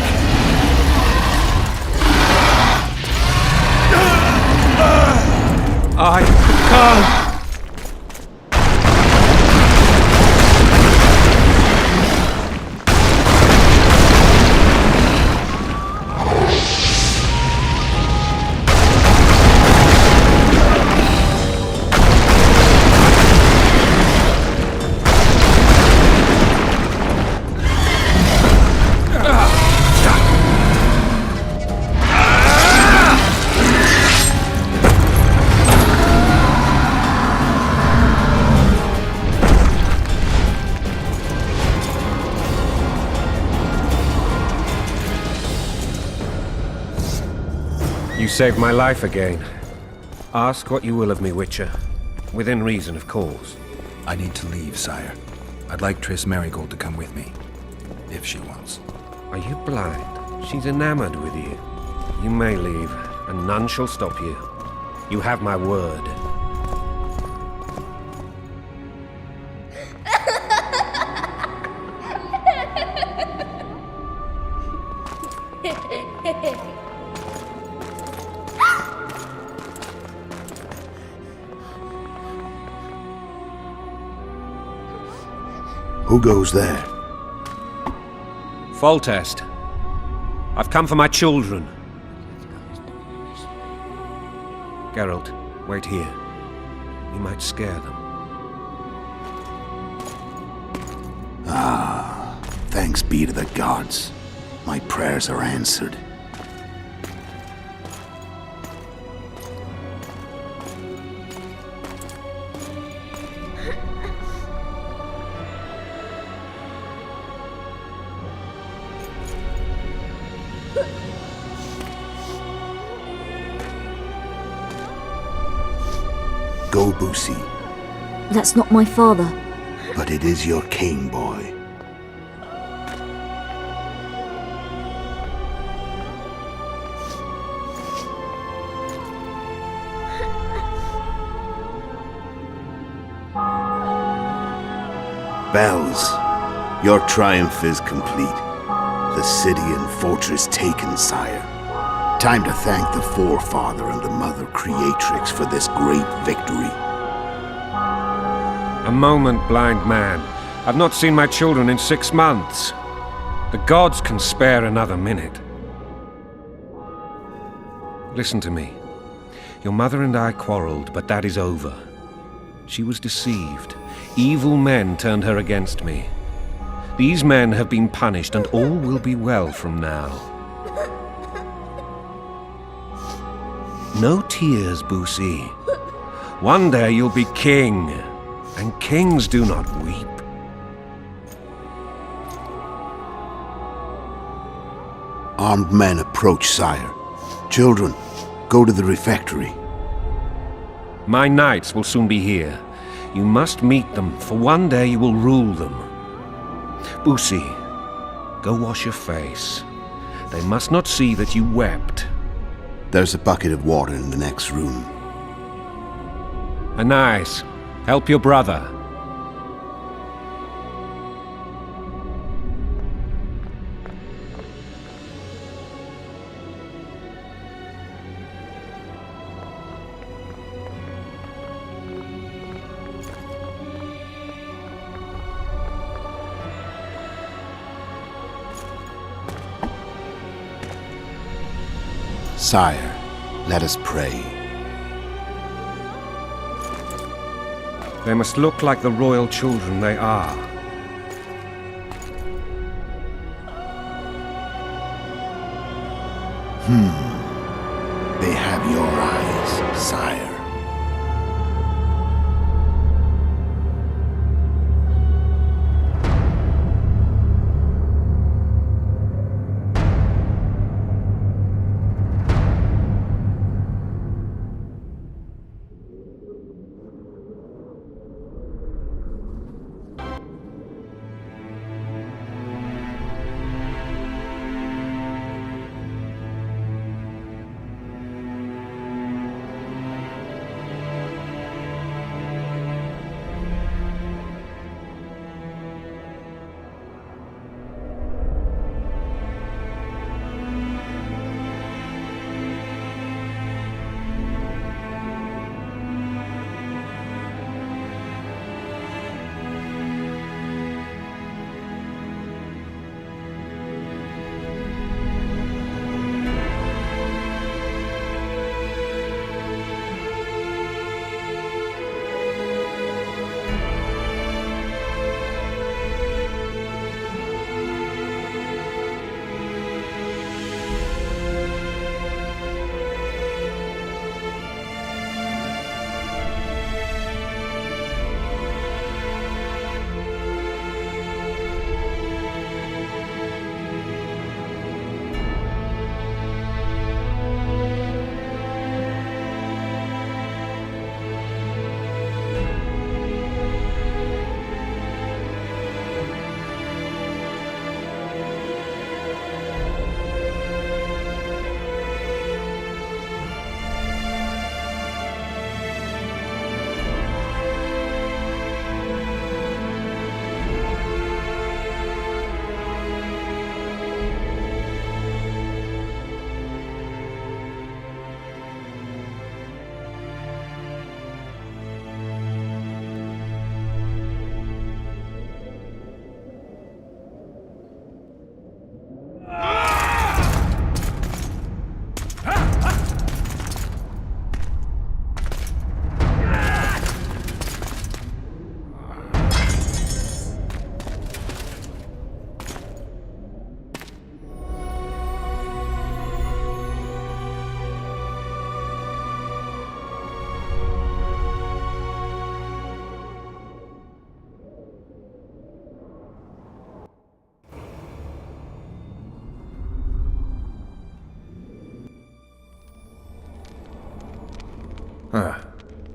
I can't... You saved my life again. Ask what you will of me, Witcher. Within reason, of course. I need to leave, sire. I'd like Triss Marigold to come with me. If she wants. Are you blind? She's enamored with you. You may leave, and none shall stop you. You have my word. Who goes there? Foltest. I've come for my children. Geralt, wait here. You might scare them. Ah, thanks be to the gods. My prayers are answered. Go, Boosie. That's not my father. But it is your king, boy. Bells, your triumph is complete. The city and fortress taken, sire. Time to thank the Forefather and the Mother Creatrix for this great victory. A moment, blind man. I've not seen my children in 6 months. The gods can spare another minute. Listen to me. Your mother and I quarreled, but that is over. She was deceived. Evil men turned her against me. These men have been punished, and all will be well from now. No tears, Boosie. One day you'll be king, and kings do not weep. Armed men approach, sire. Children, go to the refectory. My knights will soon be here. You must meet them, for one day you will rule them. Boosie, go wash your face. They must not see that you wept. There's a bucket of water in the next room. Anais, help your brother. Sire, let us pray. They must look like the royal children they are. They have your eyes, sire.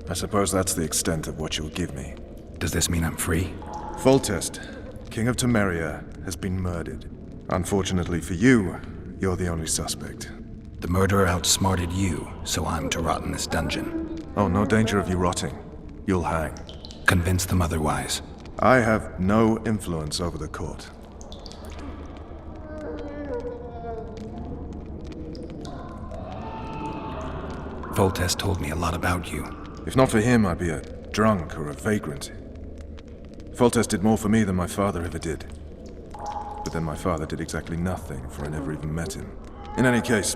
I suppose that's the extent of what you'll give me. Does this mean I'm free? Foltest, King of Temeria, has been murdered. Unfortunately for you, you're the only suspect. The murderer outsmarted you, so I'm to rot in this dungeon. Oh, no danger of you rotting. You'll hang. Convince them otherwise. I have no influence over the court. Foltest told me a lot about you. If not for him, I'd be a drunk or a vagrant. Foltest did more for me than my father ever did. But then my father did exactly nothing, for I never even met him. In any case,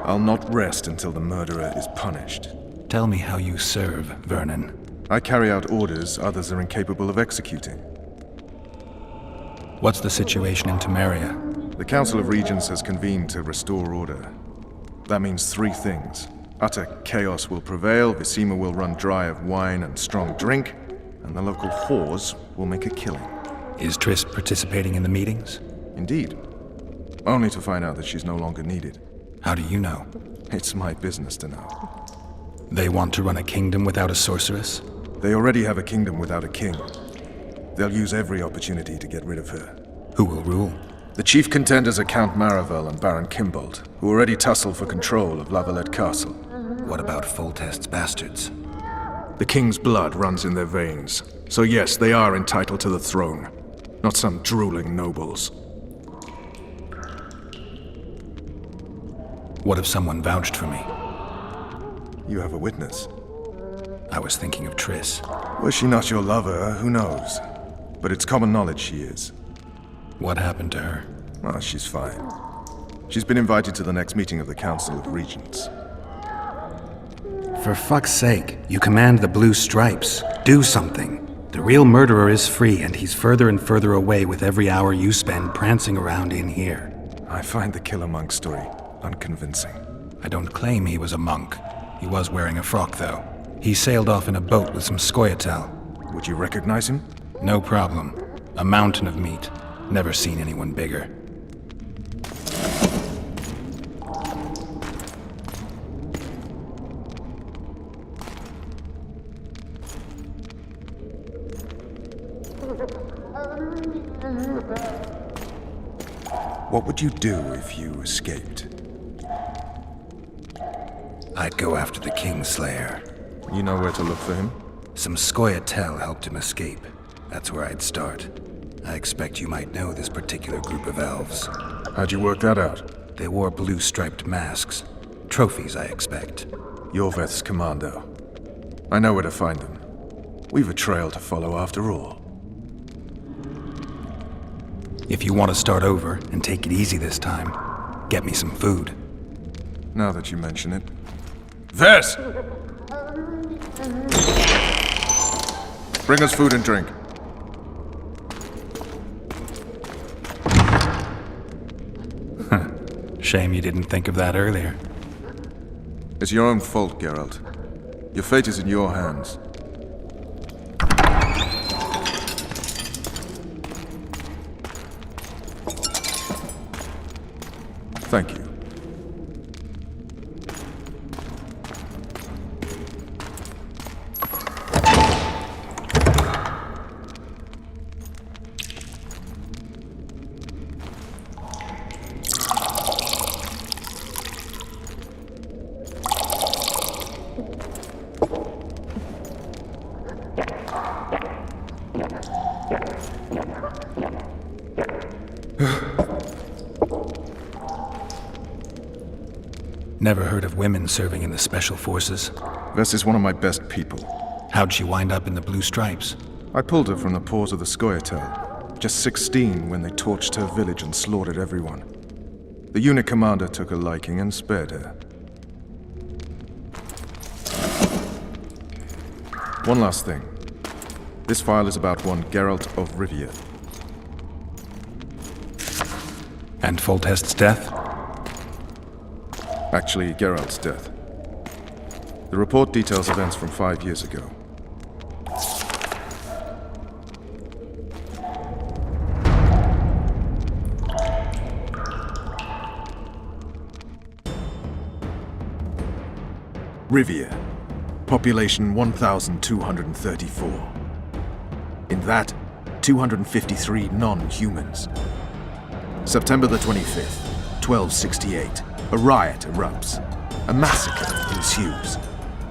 I'll not rest until the murderer is punished. Tell me how you serve, Vernon. I carry out orders others are incapable of executing. What's the situation in Temeria? The Council of Regents has convened to restore order. That means three things. Utter chaos will prevail, Visima will run dry of wine and strong drink, and the local whores will make a killing. Is Triss participating in the meetings? Indeed. Only to find out that she's no longer needed. How do you know? It's my business to know. They want to run a kingdom without a sorceress? They already have a kingdom without a king. They'll use every opportunity to get rid of her. Who will rule? The chief contenders are Count Maravel and Baron Kimbold, who already tussle for control of Lavalette Castle. What about Foltest's bastards? The king's blood runs in their veins, so yes, they are entitled to the throne. Not some drooling nobles. What if someone vouched for me? You have a witness. I was thinking of Triss. Was she not your lover? Who knows? But it's common knowledge she is. What happened to her? Oh, she's fine. She's been invited to the next meeting of the Council of Regents. For fuck's sake, you command the Blue Stripes. Do something. The real murderer is free, and he's further and further away with every hour you spend prancing around in here. I find the Killer Monk story unconvincing. I don't claim he was a monk. He was wearing a frock, though. He sailed off in a boat with some Scoia'tael. Would you recognize him? No problem. A mountain of meat. Never seen anyone bigger. What would you do if you escaped? I'd go after the Kingslayer. You know where to look for him? Some Scoia'tael helped him escape. That's where I'd start. I expect you might know this particular group of elves. How'd you work that out? They wore blue-striped masks. Trophies, I expect. Yorveth's commando. I know where to find them. We've a trail to follow after all. If you want to start over and take it easy this time, get me some food. Now that you mention it. Vess! Bring us food and drink. Shame you didn't think of that earlier. It's your own fault, Geralt. Your fate is in your hands. Thank you. Never heard of women serving in the Special Forces. Vess is one of my best people. How'd she wind up in the Blue Stripes? I pulled her from the paws of the Scoia'tael. Just 16 when they torched her village and slaughtered everyone. The unit commander took a liking and spared her. One last thing. This file is about one Geralt of Rivia. And Foltest's death? Actually, Geralt's death. The report details events from 5 years ago. Rivia. Population 1,234. In that, 253 non-humans. September the 25th, 1268. A riot erupts. A massacre ensues.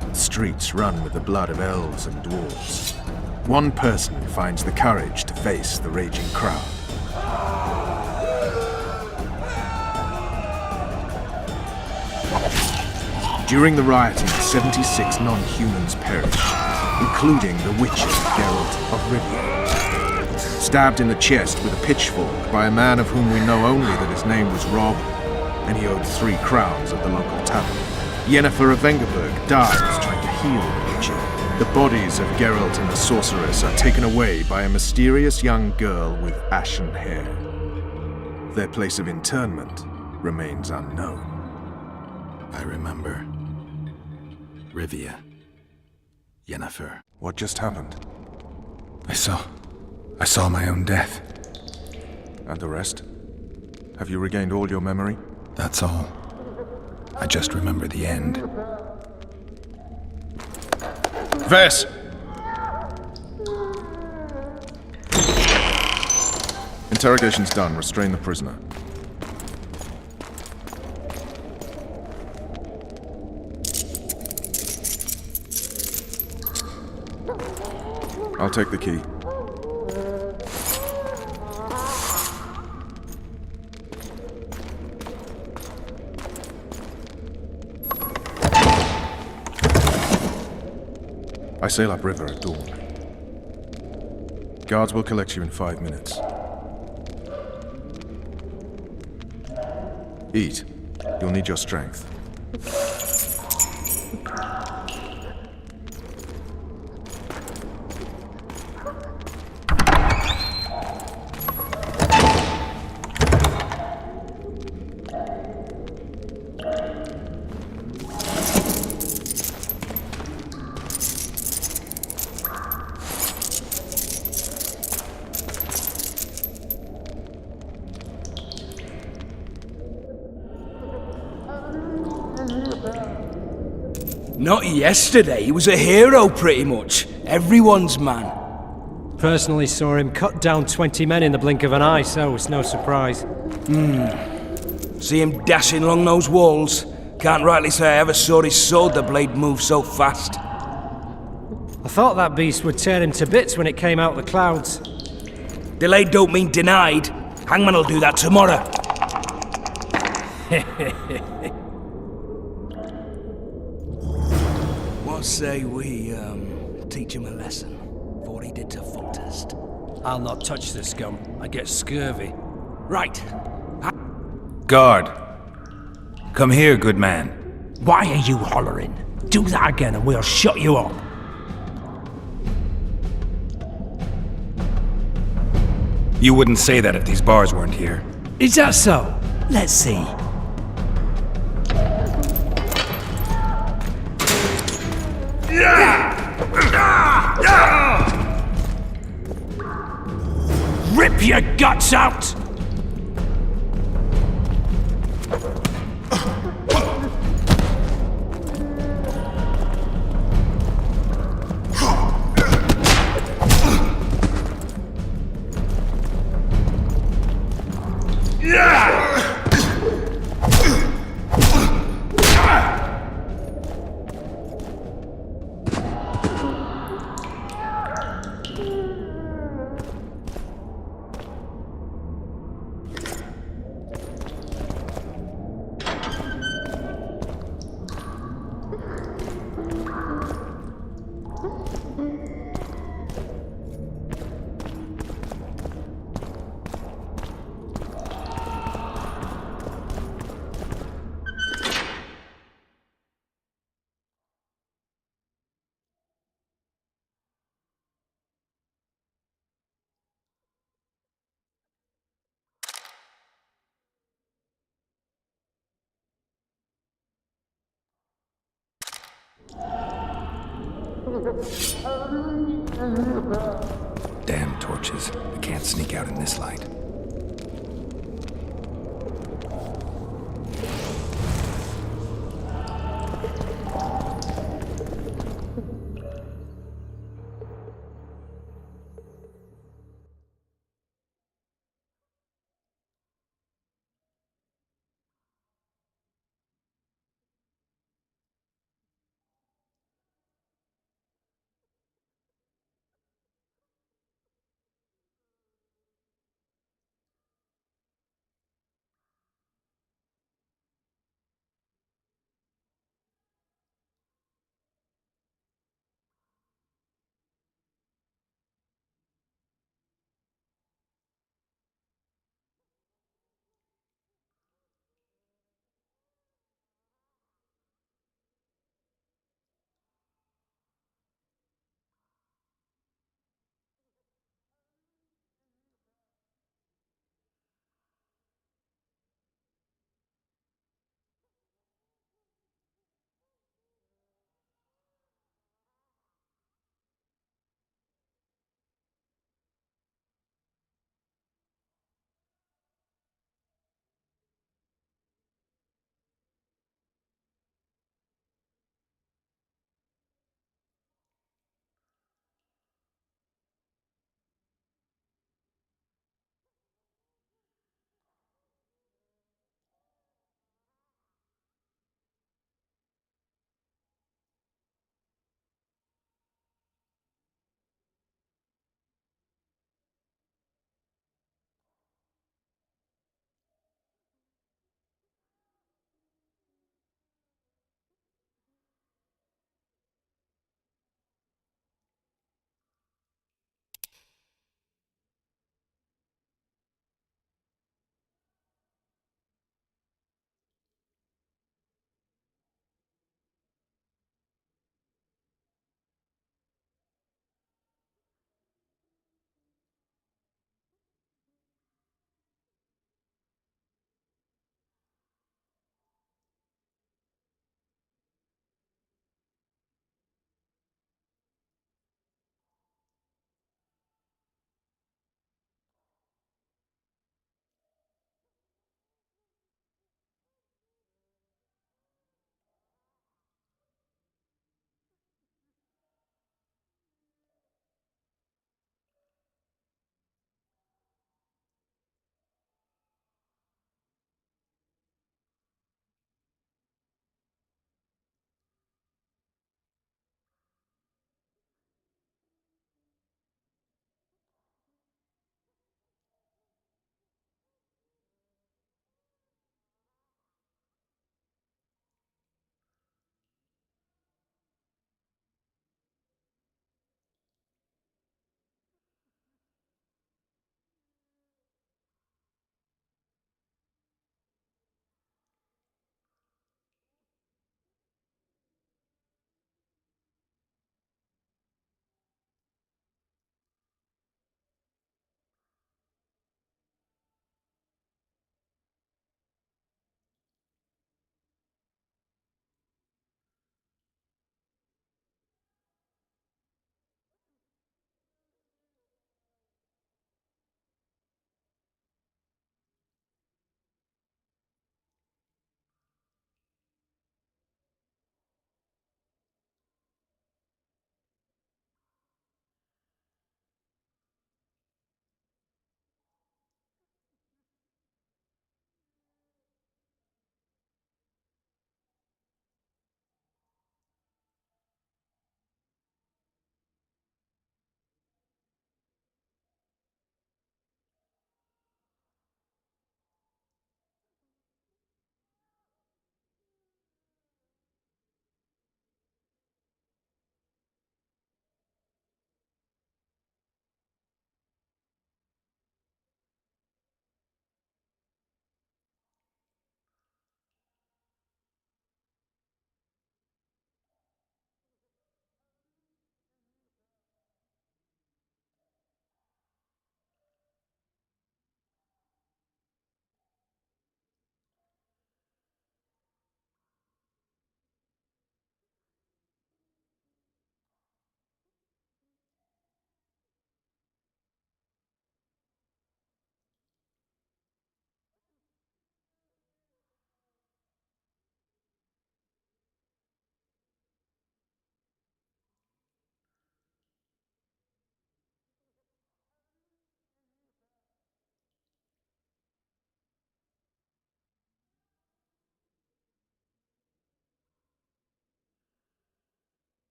The streets run with the blood of elves and dwarves. one person finds the courage to face the raging crowd. During the rioting, 76 non-humans perished, including the Witcher Geralt of Rivia. Stabbed in the chest with a pitchfork by a man of whom we know only that his name was Rob, and he owed 3 crowns at the local tavern. Yennefer of Vengerberg dies trying to heal the Witcher. The bodies of Geralt and the sorceress are taken away by a mysterious young girl with ashen hair. Their place of interment remains unknown. I remember. Rivia. Yennefer. What just happened? I saw my own death. And the rest? Have you regained all your memory? That's all. I just remember the end. Vess! Interrogation's done. Restrain the prisoner. I'll take the key. I sail upriver at dawn. Guards will collect you in 5 minutes. Eat. You'll need your strength. Not yesterday, he was a hero pretty much. Everyone's man. Personally saw him cut down 20 men in the blink of an eye, so it's no surprise. See him dashing along those walls. Can't rightly say I ever saw his sword the blade move so fast. I thought that beast would tear him to bits when it came out of the clouds. Delayed don't mean denied. Hangman'll do that tomorrow. What say we, teach him a lesson for what he did to Foltest? I'll not touch the scum. I get scurvy. Right. Guard! Come here, good man. Why are you hollering? Do that again and we'll shut you up. You wouldn't say that if these bars weren't here. Is that so? Let's see. Rip your guts out! Damn torches. I can't sneak out in this light.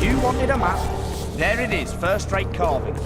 You wanted a map? There it is, first-rate carving.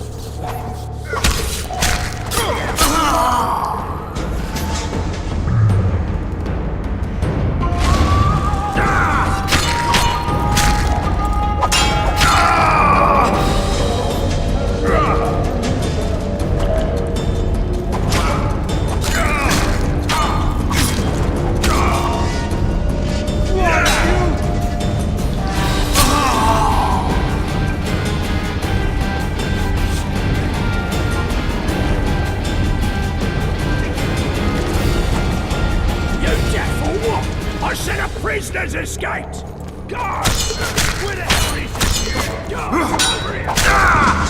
Prisoners escaped! God! Where the hell is this? God, over here!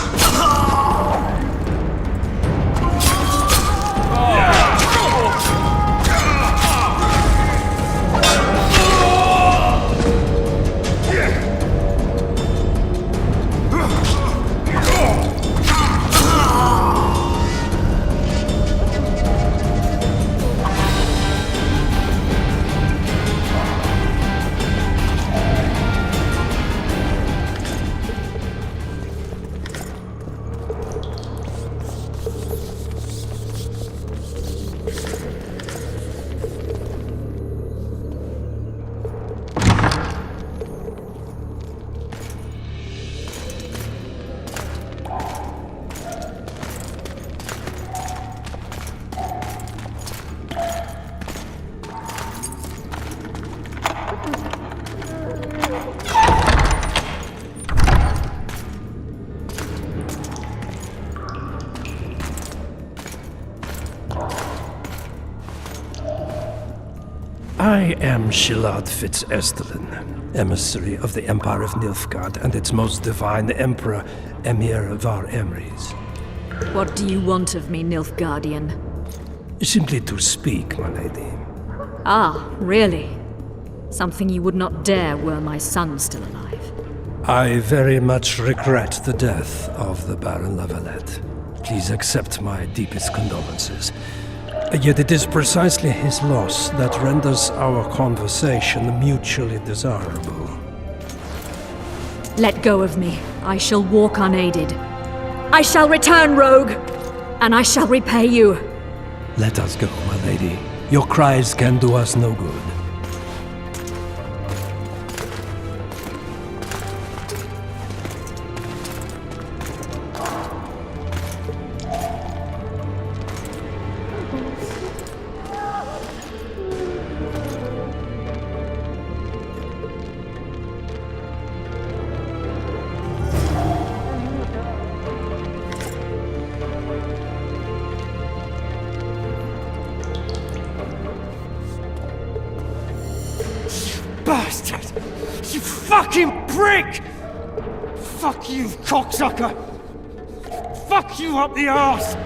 I am Shilad Fitz-Estelin, emissary of the Empire of Nilfgaard and its most divine Emperor, Emir Var Emrys. What do you want of me, Nilfgaardian? Simply to speak, my lady. Ah, really? Something you would not dare were my son still alive. I very much regret the death of the Baron Lavalette. Please accept my deepest condolences. Yet it is precisely his loss that renders our conversation mutually desirable. Let go of me. I shall walk unaided. I shall return, rogue! And I shall repay you. Let us go, my lady. Your cries can do us no good. Bastard! You fucking prick! Fuck you, cocksucker! Fuck you up the arse!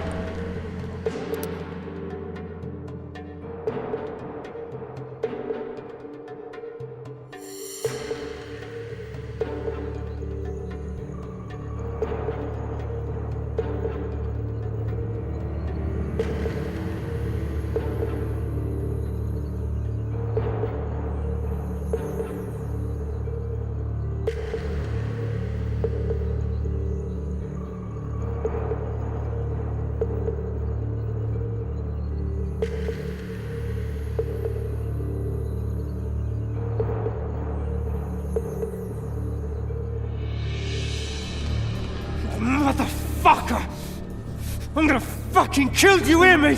fucking killed, you hear me?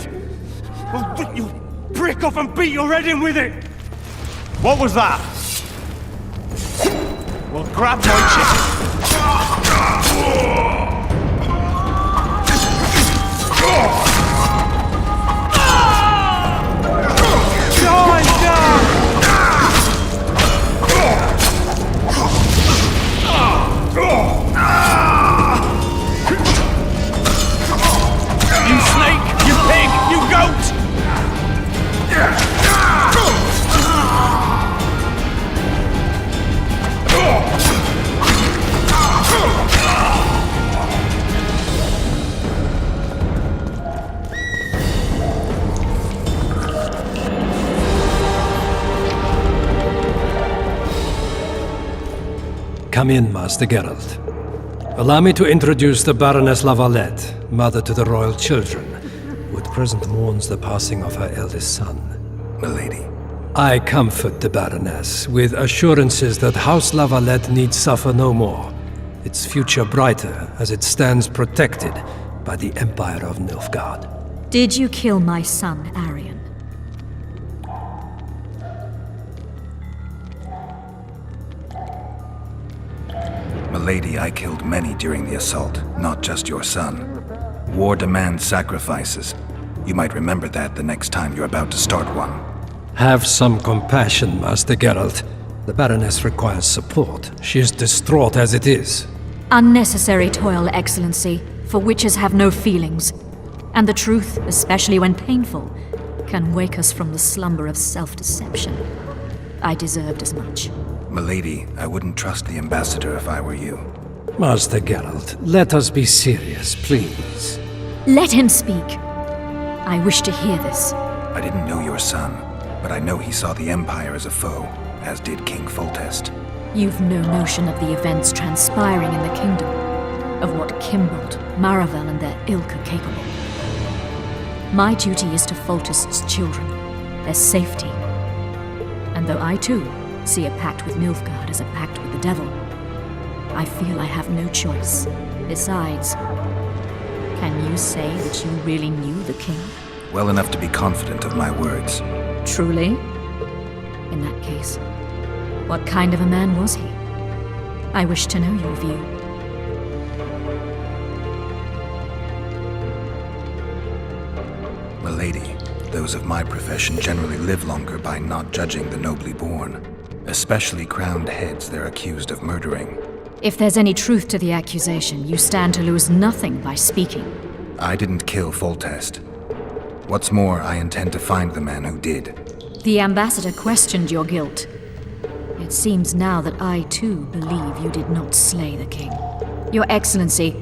I'll rip you brick off and beat your head in with it! What was that? Well, grab my chicken. You snake! You pig! You goat! Come in, Master Geralt. Allow me to introduce the Baroness Lavalette, mother to the royal children, who at present mourns the passing of her eldest son. Milady. I comfort the Baroness with assurances that House Lavalette need suffer no more, its future brighter as it stands protected by the Empire of Nilfgaard. Did you kill my son, Arion? Milady, I killed many during the assault, not just your son. War demands sacrifices. You might remember that the next time you're about to start one. Have some compassion, Master Geralt. The Baroness requires support. She is distraught as it is. Unnecessary toil, Excellency, for witches have no feelings. And the truth, especially when painful, can wake us from the slumber of self-deception. I deserved as much. Milady, I wouldn't trust the ambassador if I were you. Master Geralt, let us be serious, please. Let him speak. I wish to hear this. I didn't know your son, but I know he saw the Empire as a foe, as did King Foltest. You've no notion of the events transpiring in the kingdom, of what Kimbold, Maravel, and their ilk are capable. My duty is to Foltest's children, their safety. And though I too see a pact with Nilfgaard as a pact with the devil, I feel I have no choice. Besides, can you say that you really knew the king? Well enough to be confident of my words. Truly? In that case, what kind of a man was he? I wish to know your view. Milady, those of my profession generally live longer by not judging the nobly born. Especially crowned heads they're accused of murdering. If there's any truth to the accusation, you stand to lose nothing by speaking. I didn't kill Foltest. What's more, I intend to find the man who did. The ambassador questioned your guilt. It seems now that I too believe you did not slay the king. Your Excellency,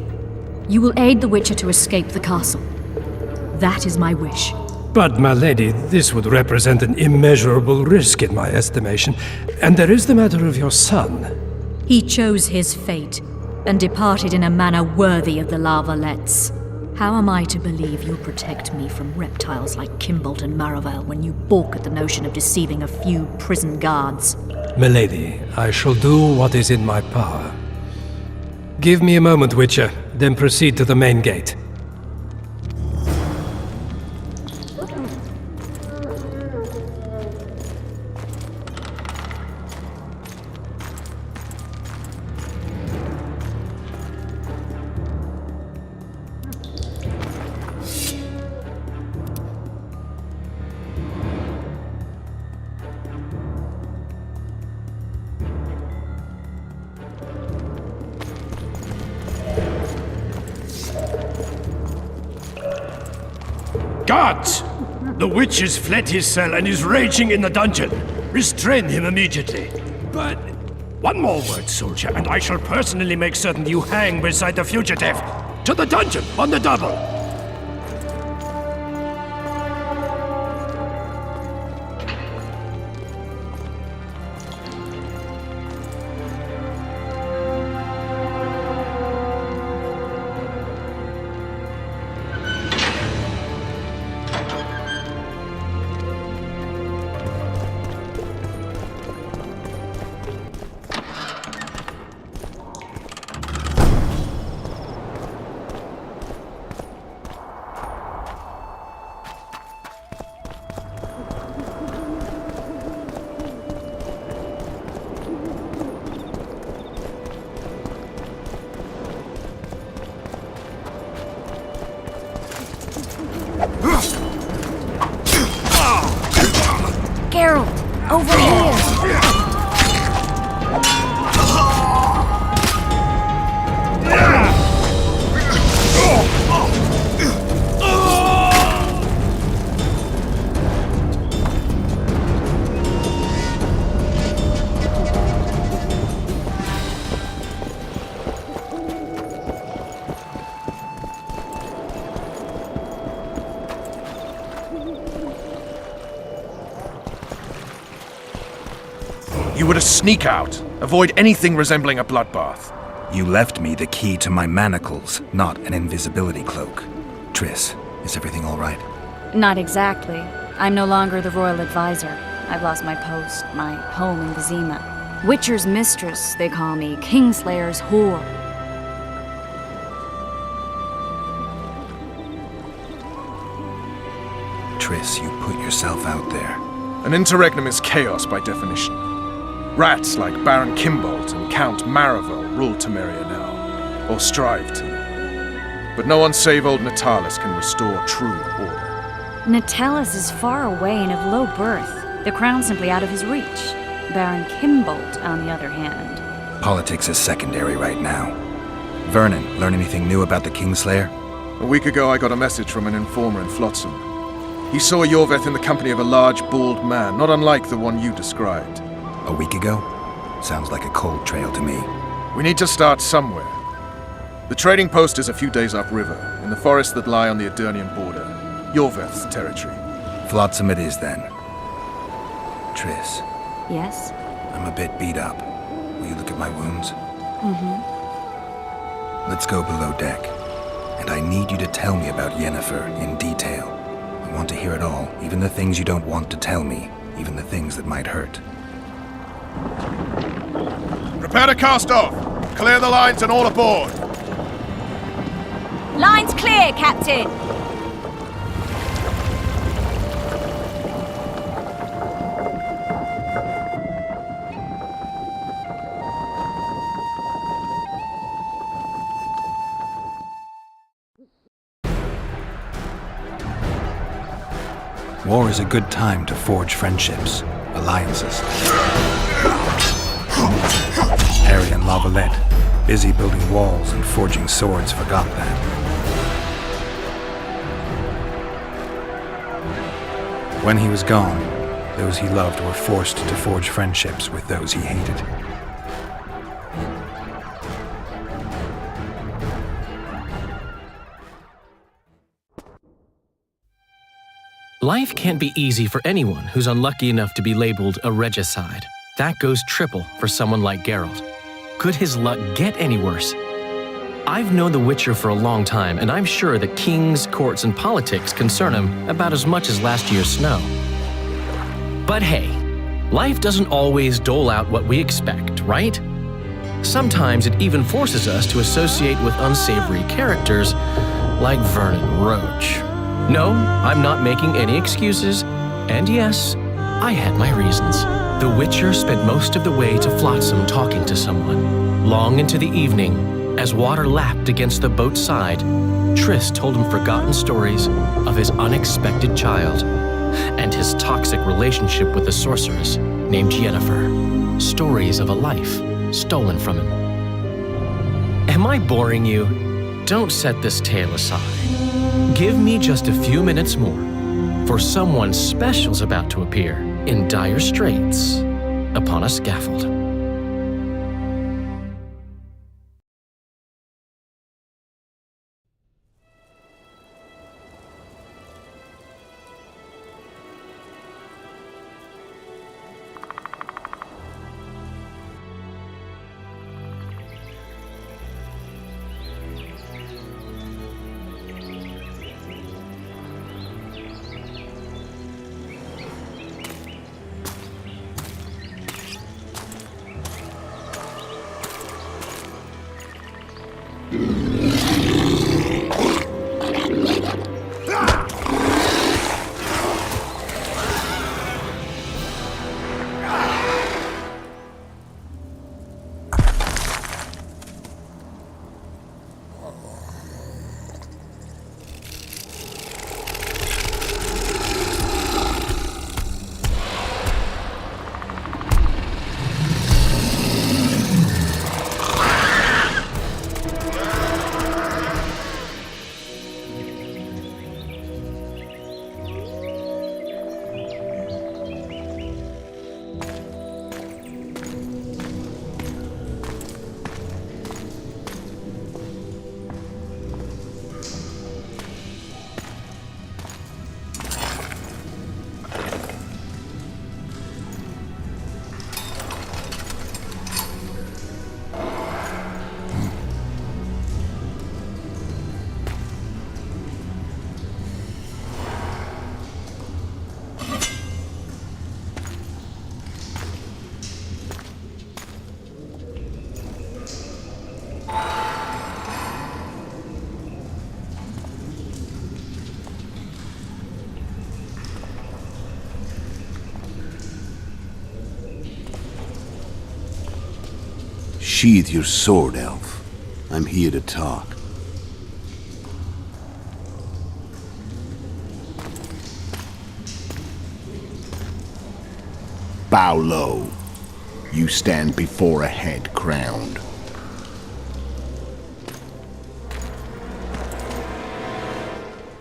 you will aid the Witcher to escape the castle. That is my wish. But, my lady, this would represent an immeasurable risk in my estimation. And there is the matter of your son. He chose his fate, and departed in a manner worthy of the Lavalettes. How am I to believe you'll protect me from reptiles like Kimbold and Maravel when you balk at the notion of deceiving a few prison guards? Milady, I shall do what is in my power. Give me a moment, Witcher, then proceed to the main gate. Guards! The witch has fled his cell and is raging in the dungeon. Restrain him immediately. But one more word, soldier, and I shall personally make certain you hang beside the fugitive. To the dungeon, on the double! You were to sneak out. Avoid anything resembling a bloodbath. You left me the key to my manacles, not an invisibility cloak. Triss, is everything all right? Not exactly. I'm no longer the royal advisor. I've lost my post, my home in Vizima. Witcher's mistress, they call me. Kingslayer's whore. Triss, you put yourself out there. An interregnum is chaos by definition. Rats like Baron Kimbolt and Count Maravel rule Temeria now, or strive to. But no one save old Natalis can restore true order. Natalis is far away and of low birth. The crown's simply out of his reach. Baron Kimbolt, on the other hand. Politics is secondary right now. Vernon, learn anything new about the Kingslayer? A week ago I got a message from an informer in Flotsam. He saw Yorveth in the company of a large, bald man, not unlike the one you described. A week ago? Sounds like a cold trail to me. We need to start somewhere. The trading post is a few days upriver, in the forests that lie on the Adernian border. Yorveth's territory. Flotsam it is, then. Triss. Yes? I'm a bit beat up. Will you look at my wounds? Mm-hmm. Let's go below deck. And I need you to tell me about Yennefer in detail. I want to hear it all, even the things you don't want to tell me, even the things that might hurt. Prepare to cast off! Clear the lines and all aboard! Lines clear, Captain! War is a good time to forge friendships, alliances. Harry and Lavalette, busy building walls and forging swords, forgot that. When he was gone, those he loved were forced to forge friendships with those he hated. Life can't be easy for anyone who's unlucky enough to be labeled a regicide. That goes triple for someone like Geralt. Could his luck get any worse? I've known the Witcher for a long time, and I'm sure that kings, courts, and politics concern him about as much as last year's snow. But hey, life doesn't always dole out what we expect, right? Sometimes it even forces us to associate with unsavory characters like Vernon Roach. No, I'm not making any excuses, and yes, I had my reasons. The Witcher spent most of the way to Flotsam talking to someone. Long into the evening, as water lapped against the boat's side, Triss told him forgotten stories of his unexpected child and his toxic relationship with a sorceress named Yennefer. Stories of a life stolen from him. Am I boring you? Don't set this tale aside. Give me just a few minutes more, for someone special's about to appear in dire straits upon a scaffold. Sheathe your sword, elf. I'm here to talk. Bow low. You stand before a head crowned.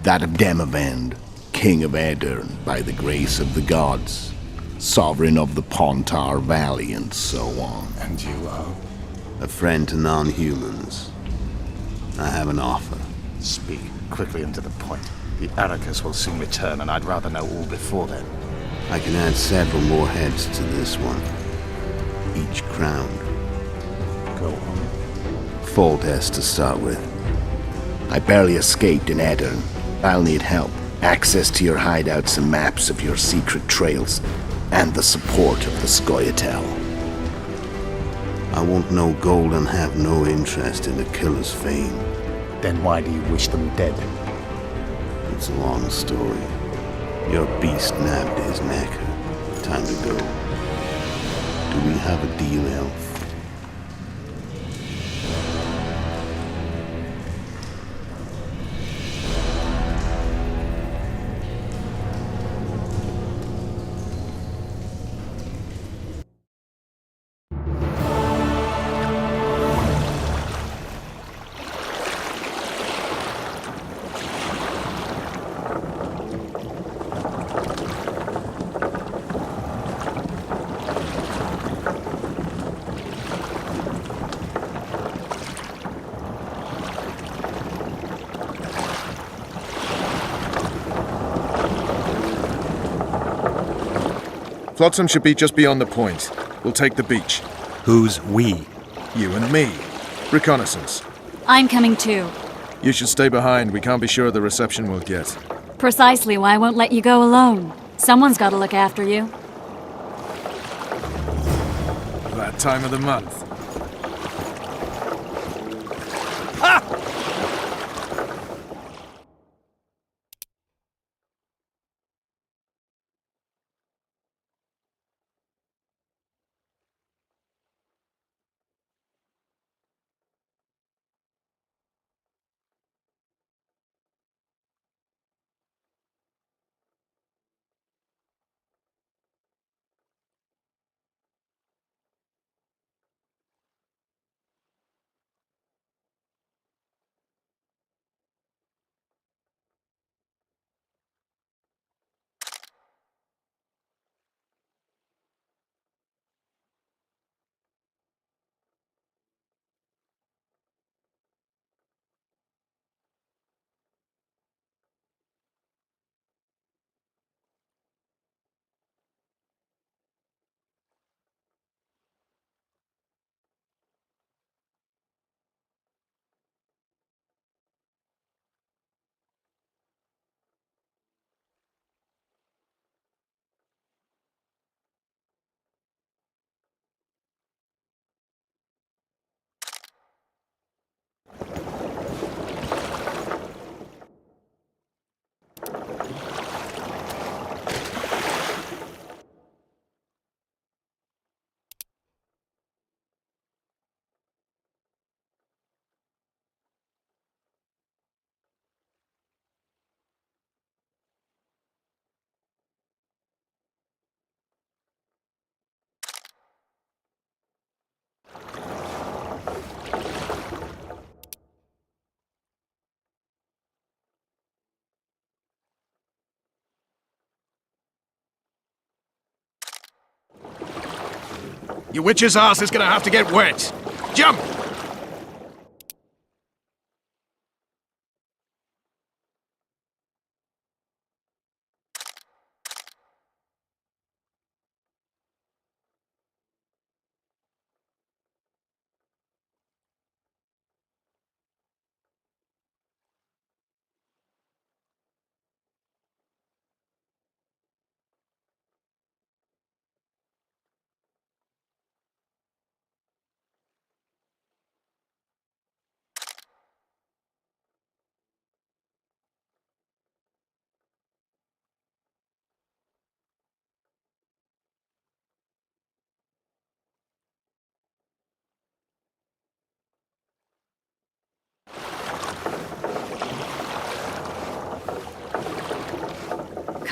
That of Demavend, king of Aedirn, by the grace of the gods, sovereign of the Pontar Valley, and so on. And you are? A friend to non-humans. I have an offer. Speak quickly and to the point. The Arrakis will soon return, and I'd rather know all before then. I can add several more heads to this one. Each crowned. Go on. Foltest to start with. I barely escaped in Aedirn. I'll need help. Access to your hideouts and maps of your secret trails. And the support of the Scoia'tael. I want no gold and have no interest in the killer's fame. Then why do you wish them dead? It's a long story. Your beast nabbed his neck. Time to go. Do we have a deal, elf? Flotsam should be just beyond the point. We'll take the beach. Who's we? You and me. Reconnaissance. I'm coming too. You should stay behind. We can't be sure of the reception we'll get. Precisely why I won't let you go alone. Someone's got to look after you. That time of the month. Your witch's ass is gonna have to get wet. Jump!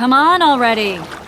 Come on already!